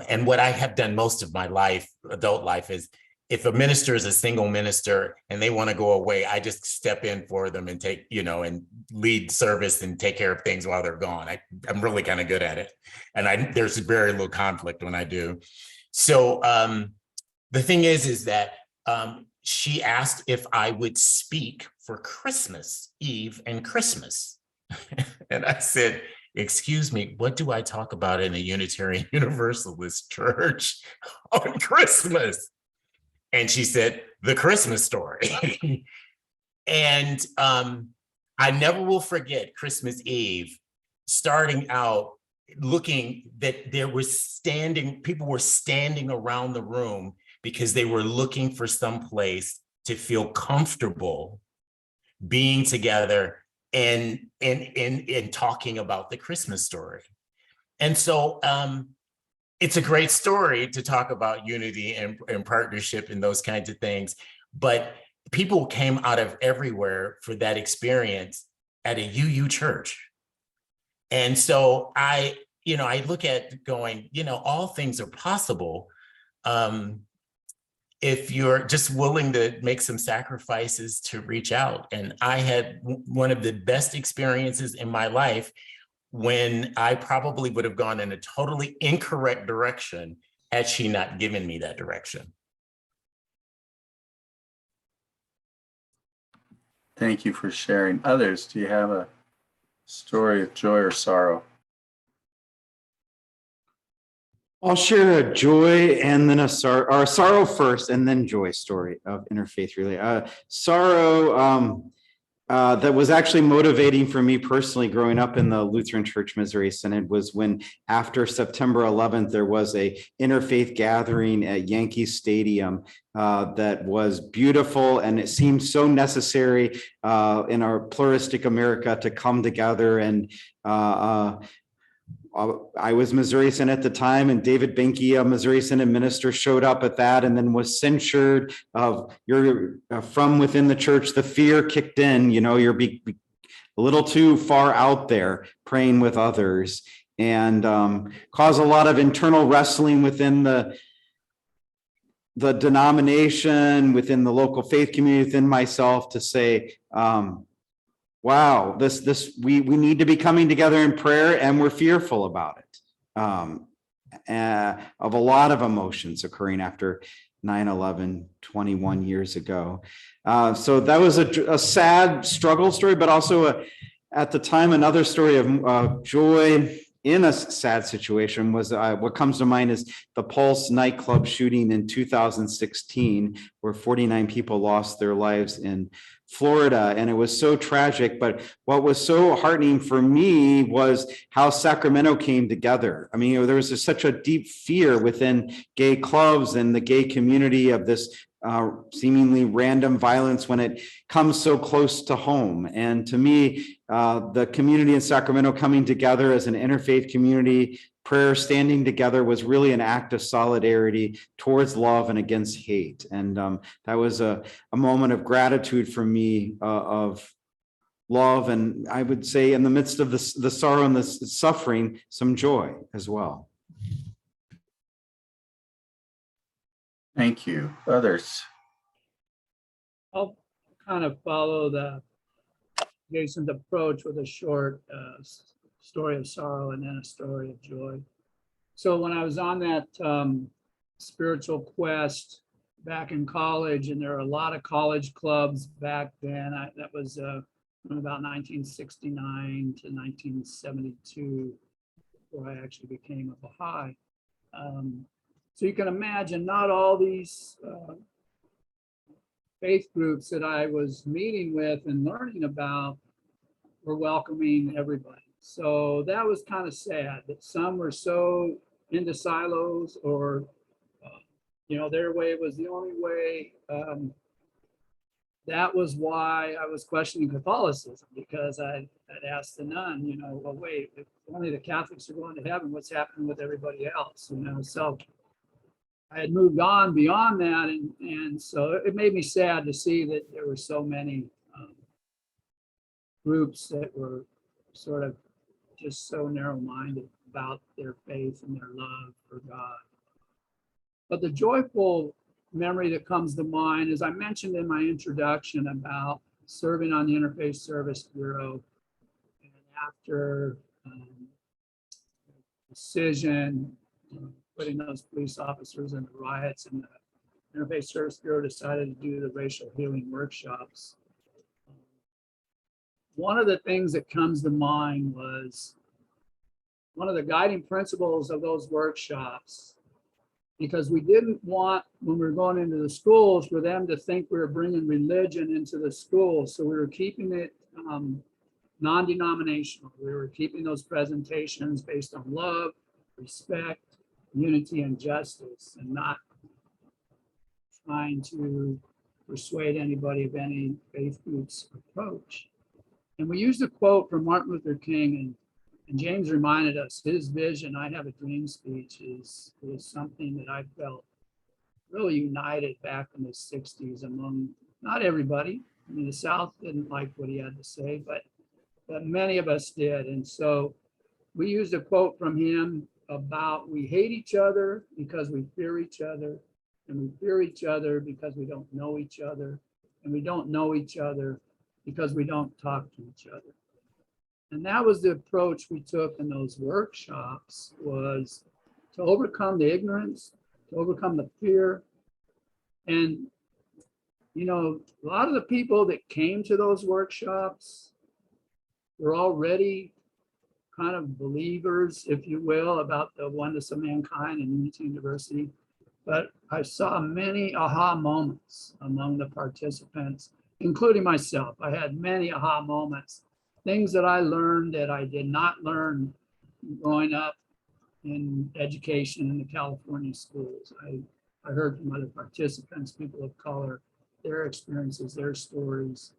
and what I have done most of my life, adult life, is if a minister is a single minister and they want to go away, I just step in for them and take, and lead service and take care of things while they're gone. I'm really kind of good at it. And there's very little conflict when I do. So the thing is that she asked if I would speak for Christmas Eve and Christmas. And I said, excuse me, what do I talk about in a Unitarian Universalist church on Christmas? And she said, the Christmas story. And I never will forget Christmas Eve, starting out looking that people were standing around the room because they were looking for some place to feel comfortable being together and talking about the Christmas story. And so it's a great story to talk about unity and partnership and those kinds of things. But people came out of everywhere for that experience at a UU church. And so I look at going, all things are possible if you're just willing to make some sacrifices to reach out. And I had one of the best experiences in my life when I probably would have gone in a totally incorrect direction had she not given me that direction. Thank you for sharing. Others, do you have a story of joy or sorrow? I'll share a joy and then a sorrow first, and then joy story of interfaith relay. Sorrow that was actually motivating for me personally growing up in the Lutheran Church Missouri Synod was when after September 11th, there was a interfaith gathering at Yankee Stadium that was beautiful, and it seemed so necessary in our pluralistic America to come together. And I was Missouri Synod at the time, and David Binke, a Missouri Synod minister, showed up at that and then was censured of you're from within the church. The fear kicked in, you're a little too far out there praying with others, and caused a lot of internal wrestling within the denomination, within the local faith community, within myself to say, wow, we need to be coming together in prayer, and we're fearful about it. of a lot of emotions occurring after 9/11, 21 years ago. So that was a sad struggle story, but also at the time, another story of joy in a sad situation was what comes to mind is the Pulse nightclub shooting in 2016, where 49 people lost their lives in Florida. And it was so tragic. But what was so heartening for me was how Sacramento came together. I mean, there was such a deep fear within gay clubs and the gay community of this seemingly random violence when it comes so close to home. And to me, the community in Sacramento coming together as an interfaith community, prayer standing together was really an act of solidarity towards love and against hate. And that was a moment of gratitude for me of love. And I would say in the midst of the sorrow and the suffering, some joy as well. Thank you. Others? I'll kind of follow Jason's approach with a short story of sorrow and then a story of joy. So when I was on that spiritual quest back in college, and there were a lot of college clubs back then, that was from about 1969 to 1972, before I actually became a Baha'i. So you can imagine not all these faith groups that I was meeting with and learning about were welcoming everybody. So that was kind of sad that some were so into silos, or, their way was the only way. That was why I was questioning Catholicism, because I'd asked the nun, well, wait, if only the Catholics are going to heaven, what's happening with everybody else? So I had moved on beyond that, and so it made me sad to see that there were so many groups that were sort of just so narrow-minded about their faith and their love for God. But the joyful memory that comes to mind, as I mentioned in my introduction about serving on the Interfaith Service Bureau, and after decision, putting those police officers in the riots, and the Interfaith Service Bureau decided to do the racial healing workshops. One of the things that comes to mind was one of the guiding principles of those workshops, because we didn't want, when we were going into the schools, for them to think we were bringing religion into the schools. So we were keeping it non-denominational. We were keeping those presentations based on love, respect, unity, and justice, and not trying to persuade anybody of any faith group's approach. And we used a quote from Martin Luther King, and James reminded us his vision, "I have a dream" speech is something that I felt really united back in the 60s among, not everybody. I mean, the South didn't like what he had to say, but many of us did. And so we used a quote from him about, we hate each other because we fear each other, and we fear each other because we don't know each other, and we don't know each other because we don't talk to each other. And that was the approach we took in those workshops, was to overcome the ignorance, to overcome the fear. And, a lot of the people that came to those workshops were already kind of believers, if you will, about the oneness of mankind and unity and diversity. But I saw many aha moments among the participants, including myself. I had many aha moments, things that I learned that I did not learn growing up in education in the California schools. I heard from other participants, people of color, their experiences, their stories.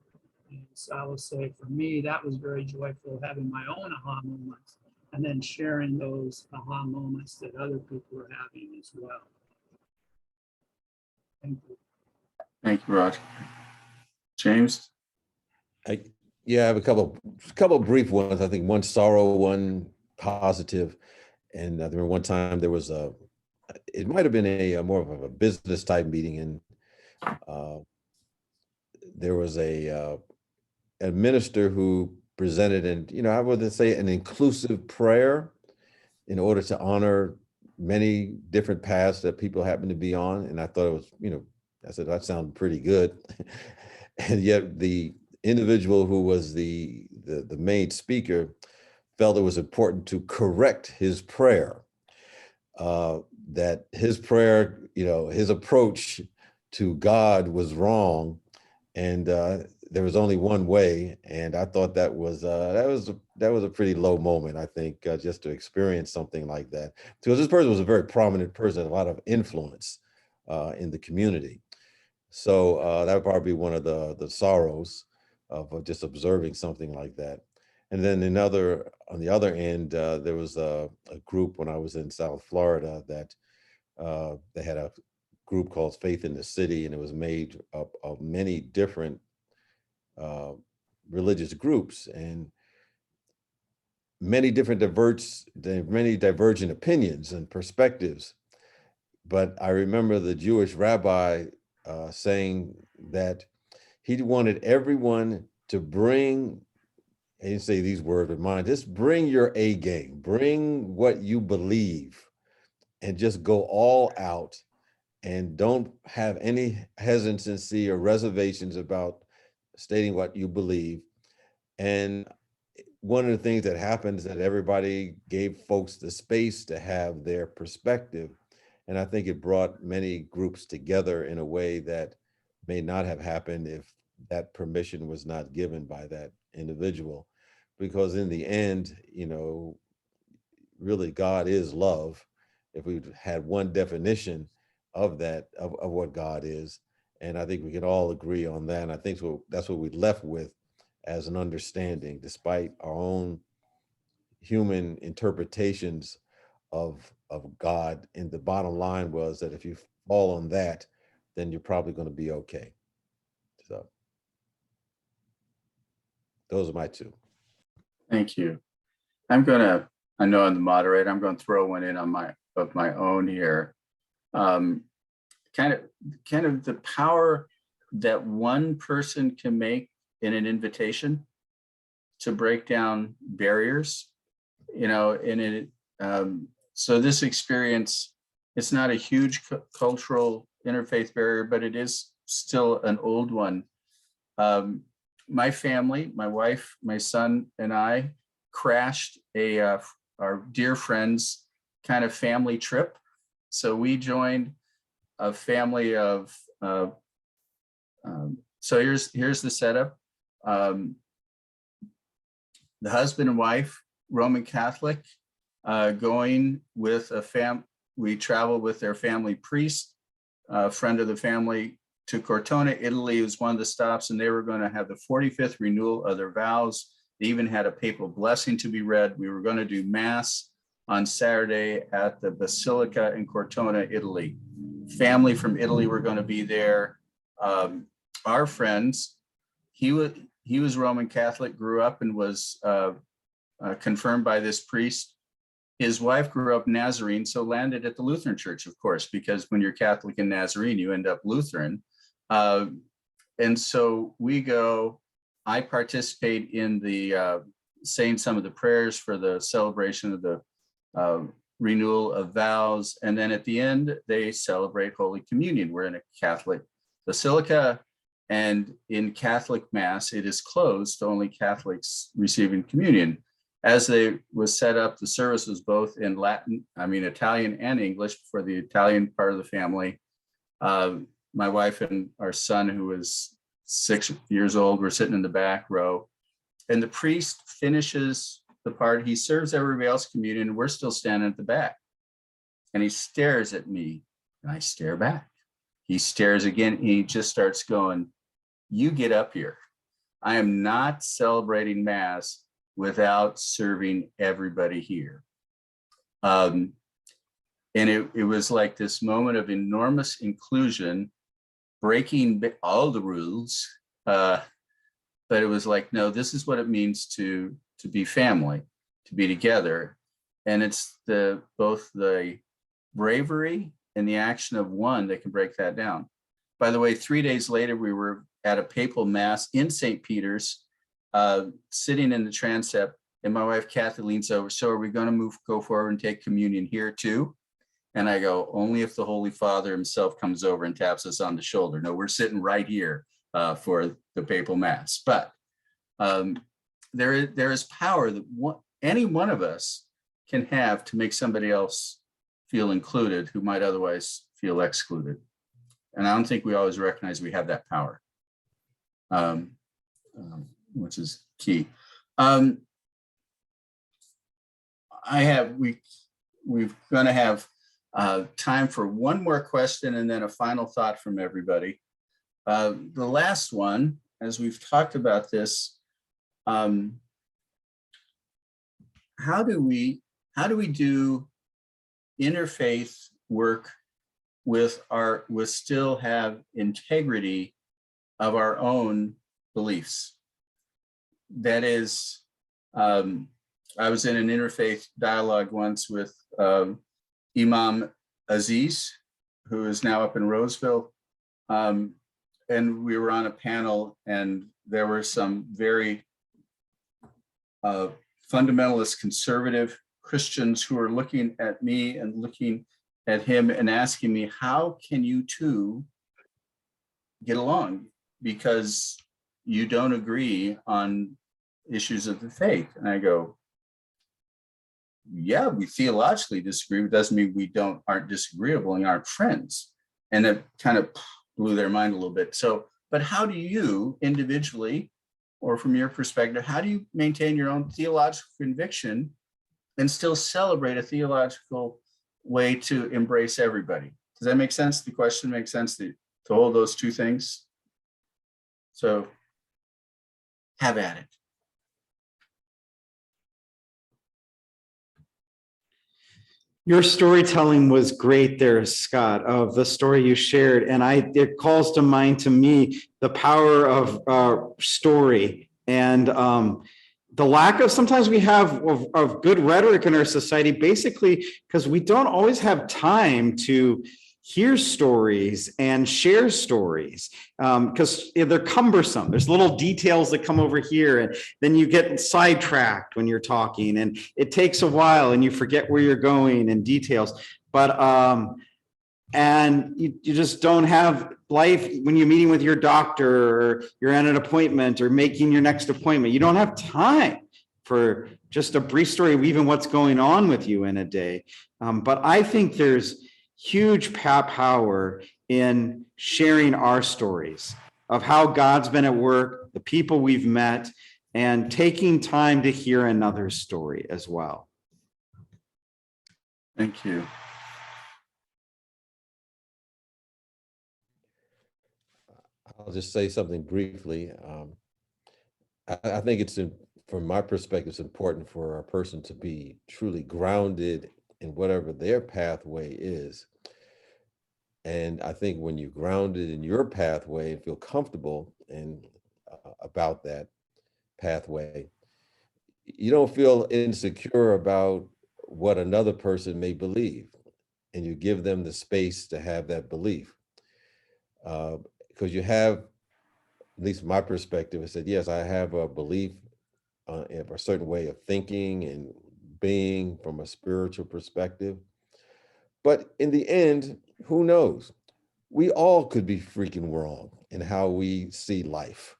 And so I will say, for me, that was very joyful, having my own aha moments and then sharing those aha moments that other people were having as well. Thank you. Thank you, Roger. James? I have a couple brief ones. I think one sorrow, one positive. And I remember one time there was it might have been a more of a business type meeting, and there was a minister who presented, and I would say an inclusive prayer in order to honor many different paths that people happen to be on. And I thought it was, I said, that sounded pretty good. And yet the individual who was the main speaker felt it was important to correct his prayer, that his prayer, his approach to God was wrong. And there was only one way. And I thought that was a pretty low moment, I think, just to experience something like that. Because this person was a very prominent person, a lot of influence in the community. So that would probably be one of the sorrows of just observing something like that. And then on the other end, there was a group when I was in South Florida that they had a group called Faith in the City, and it was made up of many different religious groups and many divergent opinions and perspectives. But I remember the Jewish rabbi saying that he wanted everyone to bring, he didn't say these words, but mine, just bring your A game, bring what you believe, and just go all out, and don't have any hesitancy or reservations about stating what you believe. And one of the things that happened is that everybody gave folks the space to have their perspective. And I think it brought many groups together in a way that may not have happened if that permission was not given by that individual. Because in the end, really God is love. If we had one definition of that, of what God is, and I think we can all agree on that. And I think that's what we left with as an understanding, despite our own human interpretations of God. And the bottom line was that if you fall on that, then you're probably going to be okay. So those are my two. Thank you. I know I'm the moderator, I'm going to throw one in of my own here. Kind of the power that one person can make in an invitation to break down barriers, so this experience, it's not a huge cultural interfaith barrier, but it is still an old one. My family, my wife, my son, and I crashed our dear friend's kind of family trip. So we joined a family of, so here's the setup. The husband and wife, Roman Catholic, going with we traveled with their family priest, a friend of the family, to Cortona, Italy was one of the stops, and they were going to have the 45th renewal of their vows. They even had a papal blessing to be read. We were going to do mass on Saturday at the Basilica in Cortona, Italy. Family from Italy were going to be there. Our friends, he was Roman Catholic, grew up and was confirmed by this priest. His wife grew up Nazarene, so landed at the Lutheran Church, of course, because when you're Catholic and Nazarene, you end up Lutheran. And so we go, I participate in the saying some of the prayers for the celebration of the renewal of vows. And then at the end, they celebrate Holy Communion. We're in a Catholic basilica, and in Catholic Mass, it is closed to only Catholics receiving communion. As they was set up, the service was both in Italian and English for the Italian part of the family. My wife and our son, who was 6 years old, were sitting in the back row. And the priest finishes the part. He serves everybody else communion. And we're still standing at the back. And he stares at me, and I stare back. He stares again, and he just starts going, "You get up here. I am not celebrating Mass without serving everybody here." And it was like this moment of enormous inclusion, breaking all the rules. But it was like, no, this is what it means to be family, to be together. And it's both the bravery and the action of one that can break that down. By the way, 3 days later, we were at a papal Mass in St. Peter's, sitting in the transept, and my wife Kathy leans over, "So are we going to go forward and take communion here too?" And I go, only if the Holy Father himself comes over and taps us on the shoulder. No, we're sitting right here for the papal mass. But there is power that any one of us can have to make somebody else feel included who might otherwise feel excluded. And I don't think we always recognize we have that power, which is key. We're going to have time for one more question and then a final thought from everybody. The last one, as we've talked about this, how do we do interfaith work with still have integrity of our own beliefs? That is, I was in an interfaith dialogue once with Imam Aziz, who is now up in Roseville. And we were on a panel, and there were some very fundamentalist conservative Christians who were looking at me and looking at him and asking me, how can you two get along? Because you don't agree on issues of the faith. And I go, yeah, we theologically disagree, but doesn't mean we aren't disagreeable and aren't friends. And it kind of blew their mind a little bit. So, but how do you individually, or from your perspective, how do you maintain your own theological conviction and still celebrate a theological way to embrace everybody? Does that make sense? The question makes sense to hold those two things? So have at it. Your storytelling was great there, Scott, of the story you shared. And it calls to mind to me the power of story and the lack of, sometimes we have of good rhetoric in our society, basically because we don't always have time to hear stories and share stories because they're cumbersome. There's little details that come over here, and then you get sidetracked when you're talking, and it takes a while and you forget where you're going and details. But and you just don't have life when you're meeting with your doctor, or you're at an appointment or making your next appointment. You don't have time for just a brief story of even what's going on with you in a day. But I think there's huge power in sharing our stories of how God's been at work, the people we've met, and taking time to hear another story as well. Thank you. I'll just say something briefly. I think from my perspective, it's important for a person to be truly grounded in whatever their pathway is. And I think when you're grounded in your pathway and feel comfortable about that pathway, you don't feel insecure about what another person may believe, and you give them the space to have that belief. Because you have, at least from my perspective, I said, yes, I have a belief in a certain way of thinking and being from a spiritual perspective. But in the end, who knows? We all could be freaking wrong in how we see life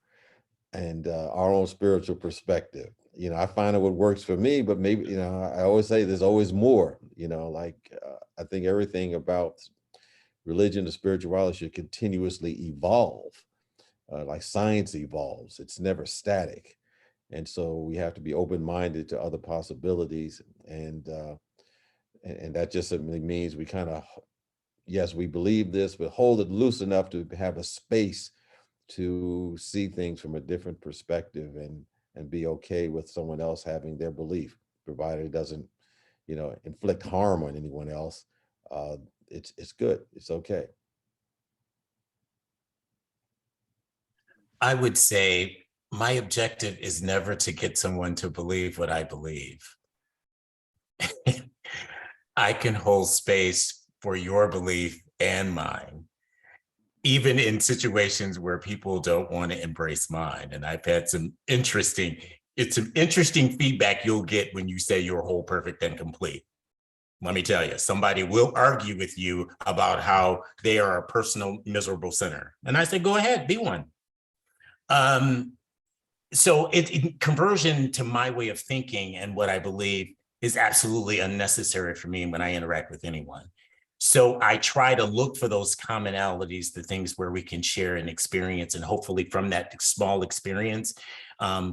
and our own spiritual perspective. You know, I find out what works for me, but maybe, you know, I always say there's always more, you know, like I think everything about religion and spirituality should continuously evolve, like science evolves. It's never static. And so we have to be open-minded to other possibilities. And that just simply means we kind of, yes, we believe this, but hold it loose enough to have a space to see things from a different perspective and be okay with someone else having their belief, provided it doesn't, you know, inflict harm on anyone else. It's good. It's okay. I would say my objective is never to get someone to believe what I believe. I can hold space for your belief and mine, even in situations where people don't want to embrace mine. And I've had some interesting feedback you'll get when you say you're whole, perfect, and complete. let me tell you, somebody will argue with you about how they are a personal miserable sinner. And I say, go ahead, be one. So conversion to my way of thinking and what I believe is absolutely unnecessary for me when I interact with anyone. So I try to look for those commonalities, the things where we can share an experience, and hopefully from that small experience,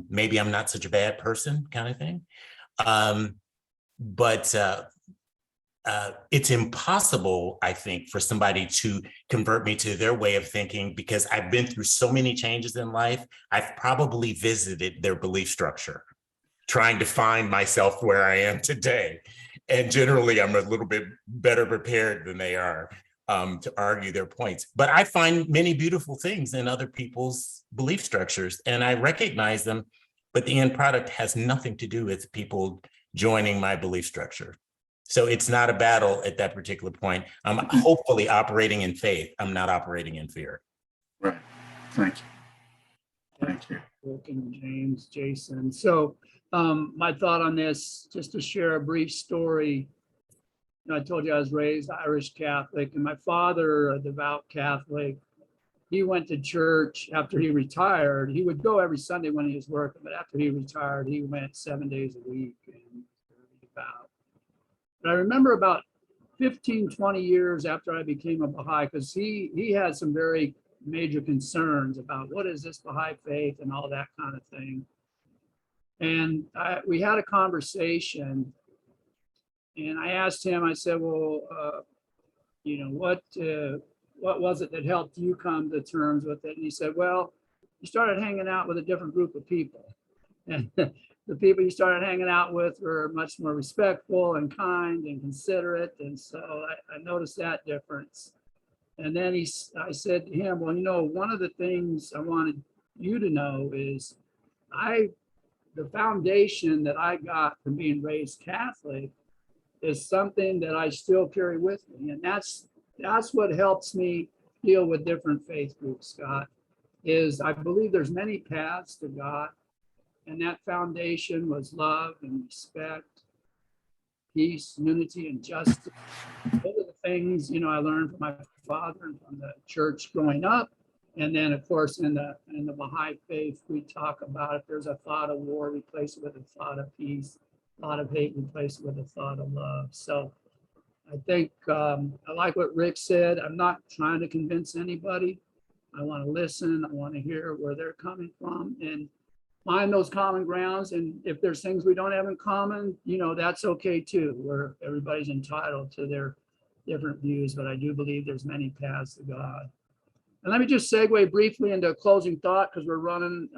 maybe I'm not such a bad person, kind of thing. But it's impossible, I think, for somebody to convert me to their way of thinking, because I've been through so many changes in life. I've probably visited their belief structure, trying to find myself where I am today. And generally, I'm a little bit better prepared than they are to argue their points. But I find many beautiful things in other people's belief structures, and I recognize them, but the end product has nothing to do with people joining my belief structure. So it's not a battle at that particular point. I'm hopefully operating in faith. I'm not operating in fear. Right. Thank you. Thank you. Wilkin, James, Jason. So my thought on this, just to share a brief story. I told you I was raised Irish Catholic, and my father, a devout Catholic, he went to church after he retired. He would go every Sunday when he was working, but after he retired, he went 7 days a week and devout. But I remember about 15, 20 years after I became a Baha'i, because he had some very major concerns about what is this Baha'i faith and all that kind of thing. And we had a conversation, and I asked him, I said, well, what was it that helped you come to terms with it? And he said, well, you started hanging out with a different group of people. And the people you started hanging out with were much more respectful and kind and considerate. And so I noticed that difference. And then I said to him, well, one of the things I wanted you to know is the foundation that I got from being raised Catholic is something that I still carry with me. And that's what helps me deal with different faith groups, Scott, is I believe there's many paths to God. And that foundation was love and respect, peace, unity, and justice. Those are the things, I learned from my father and from the church growing up. And then, of course, in the Baha'i faith, we talk about if there's a thought of war, replace it with a thought of peace, thought of hate, replace it with a thought of love. So I think I like what Rick said. I'm not trying to convince anybody. I want to listen. I want to hear where they're coming from and find those common grounds. And if there's things we don't have in common, that's okay too, where everybody's entitled to their different views. But I do believe there's many paths to God. And let me just segue briefly into a closing thought, because we're running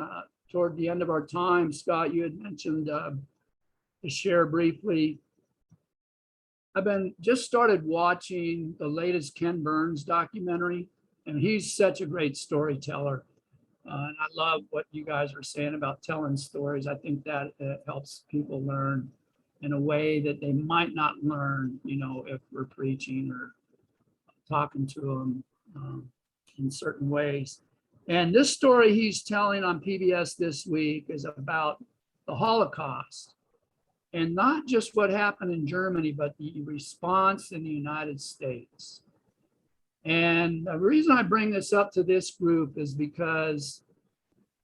toward the end of our time. Scott, you had mentioned to share briefly. I've just started watching the latest Ken Burns documentary, and he's such a great storyteller. And I love what you guys are saying about telling stories. I think that helps people learn in a way that they might not learn, if we're preaching or talking to them in certain ways. And this story he's telling on PBS this week is about the Holocaust, and not just what happened in Germany, but the response in the United States. And the reason I bring this up to this group is because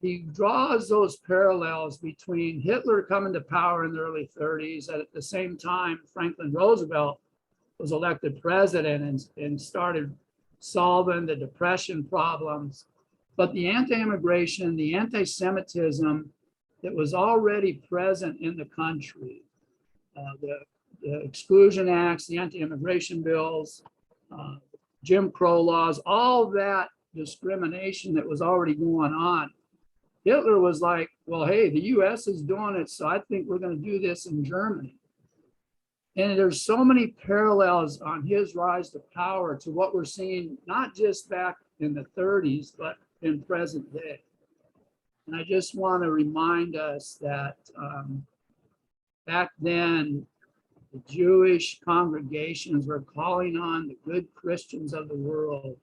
he draws those parallels between Hitler coming to power in the early 30s, and at the same time, Franklin Roosevelt was elected president and started solving the Depression problems. But the anti-immigration, the anti-Semitism that was already present in the country, the Exclusion Acts, the anti-immigration bills, Jim Crow laws, all that discrimination that was already going on. Hitler was like, well, hey, the US is doing it, so I think we're going to do this in Germany. And there's so many parallels on his rise to power to what we're seeing, not just back in the 30s, but in present day. And I just want to remind us that back then, the Jewish congregations were calling on the good Christians of the world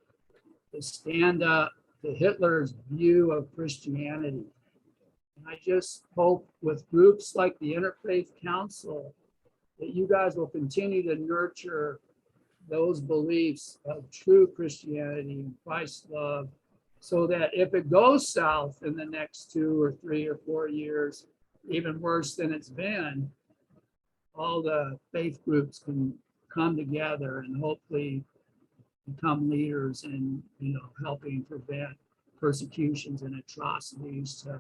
to stand up to Hitler's view of Christianity. And I just hope with groups like the Interfaith Council that you guys will continue to nurture those beliefs of true Christianity and Christ's love, so that if it goes south in the next 2 or 3 or 4 years, even worse than it's been, all the faith groups can come together and hopefully become leaders in, helping prevent persecutions and atrocities to,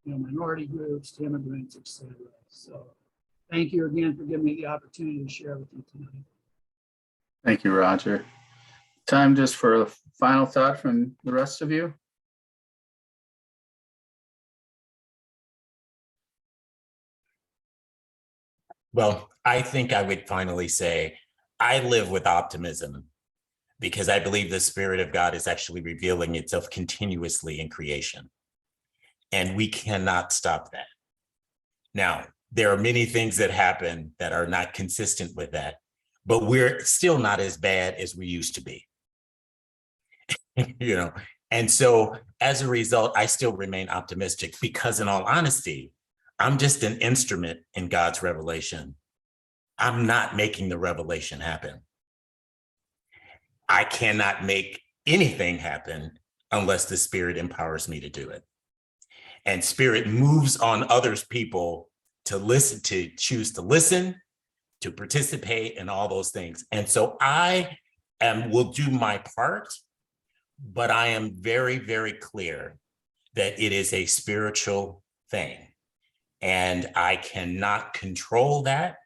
minority groups, to immigrants, etc. So thank you again for giving me the opportunity to share with you tonight. Thank you, Roger. Time just for a final thought from the rest of you. Well, I think I would finally say I live with optimism because I believe the Spirit of God is actually revealing itself continuously in creation. And we cannot stop that. Now, there are many things that happen that are not consistent with that, but we're still not as bad as we used to be. And so as a result, I still remain optimistic because, in all honesty, I'm just an instrument in God's revelation. I'm not making the revelation happen. I cannot make anything happen unless the Spirit empowers me to do it. And Spirit moves on others people to listen, to choose to listen, to participate, and all those things. And so will do my part, but I am very, very clear that it is a spiritual thing. And I cannot control that.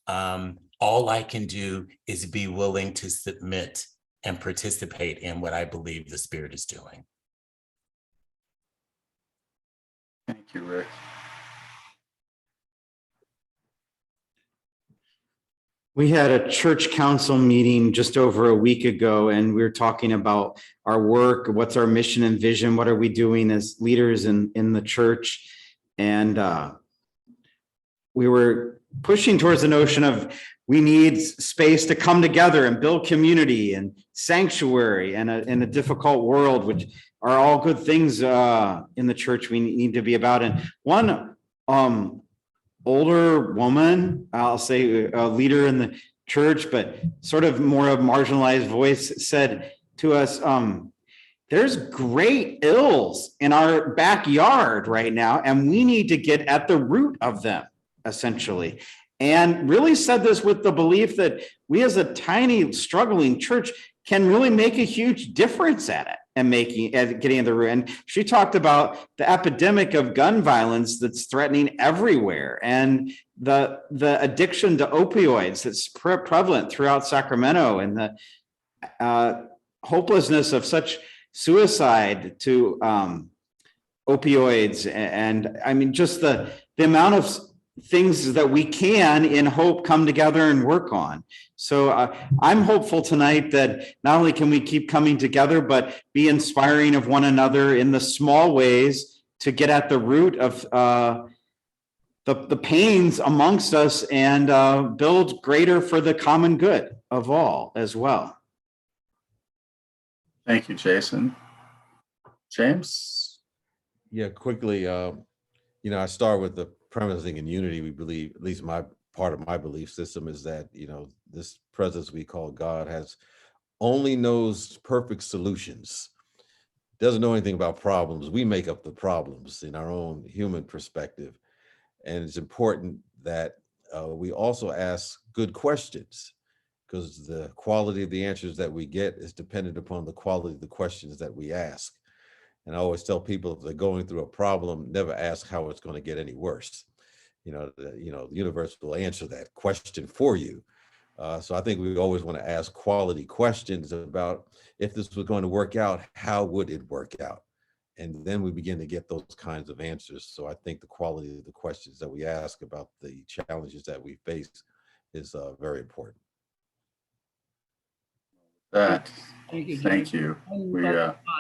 All I can do is be willing to submit and participate in what I believe the Spirit is doing. Thank you, Rick. We had a church council meeting just over a week ago, and we were talking about our work, what's our mission and vision, what are we doing as leaders in the church. And we were pushing towards the notion of we need space to come together and build community and sanctuary in a difficult world, which are all good things in the church we need to be about. And one older woman, I'll say a leader in the church, but sort of more of a marginalized voice, said to us, there's great ills in our backyard right now, and we need to get at the root of them, essentially. And really said this with the belief that we as a tiny, struggling church can really make a huge difference at it and getting at the root. And she talked about the epidemic of gun violence that's threatening everywhere, and the addiction to opioids that's prevalent throughout Sacramento, and the hopelessness of such suicide to opioids. And I mean, just the amount of things that we can in hope come together and work on. So I'm hopeful tonight that not only can we keep coming together, but be inspiring of one another in the small ways to get at the root of the pains amongst us, and build greater for the common good of all as well. Thank you, Jason. James? Yeah, quickly, I start with the premising in unity. We believe, at least my part of my belief system is that, this presence we call God only knows perfect solutions. Doesn't know anything about problems. We make up the problems in our own human perspective. And it's important that we also ask good questions, because the quality of the answers that we get is dependent upon the quality of the questions that we ask. And I always tell people, if they're going through a problem, never ask how it's going to get any worse. The universe will answer that question for you. So I think we always want to ask quality questions about, if this was going to work out, how would it work out? And then we begin to get those kinds of answers. So I think the quality of the questions that we ask about the challenges that we face is very important. That. Thank you, James. Thank you.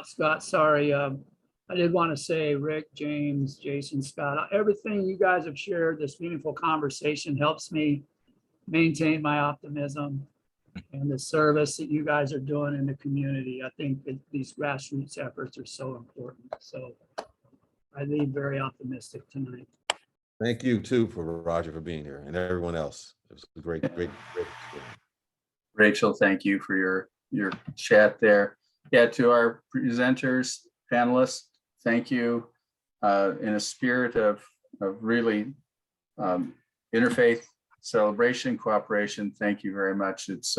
Scott, sorry. I did want to say, Rick, James, Jason, Scott, everything you guys have shared, this meaningful conversation helps me maintain my optimism, and the service that you guys are doing in the community. I think that these grassroots efforts are so important. So I leave very optimistic tonight. Thank you too for Roger for being here and everyone else. It was a great experience. Rachel, thank you for your chat there. Yeah, to our presenters, panelists, thank you. In a spirit of really interfaith celebration, cooperation, thank you very much. It's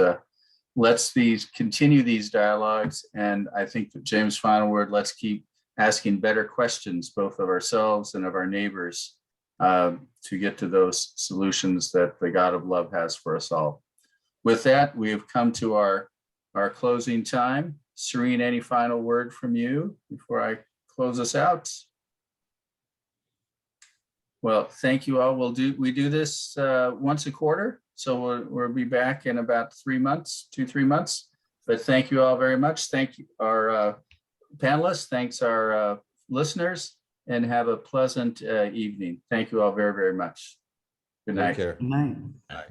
let's continue these dialogues, and I think that James' final word, let's keep asking better questions, both of ourselves and of our neighbors, to get to those solutions that the God of love has for us all. With that, we have come to our closing time. Serene, any final word from you before I close us out? Well, thank you all. We do this once a quarter, so we'll be back in about 3 months, 2-3 months. But thank you all very much. Thank you, our panelists. Thanks our listeners, and have a pleasant evening. Thank you all very, very much. Good night. Take care. Good night. All right.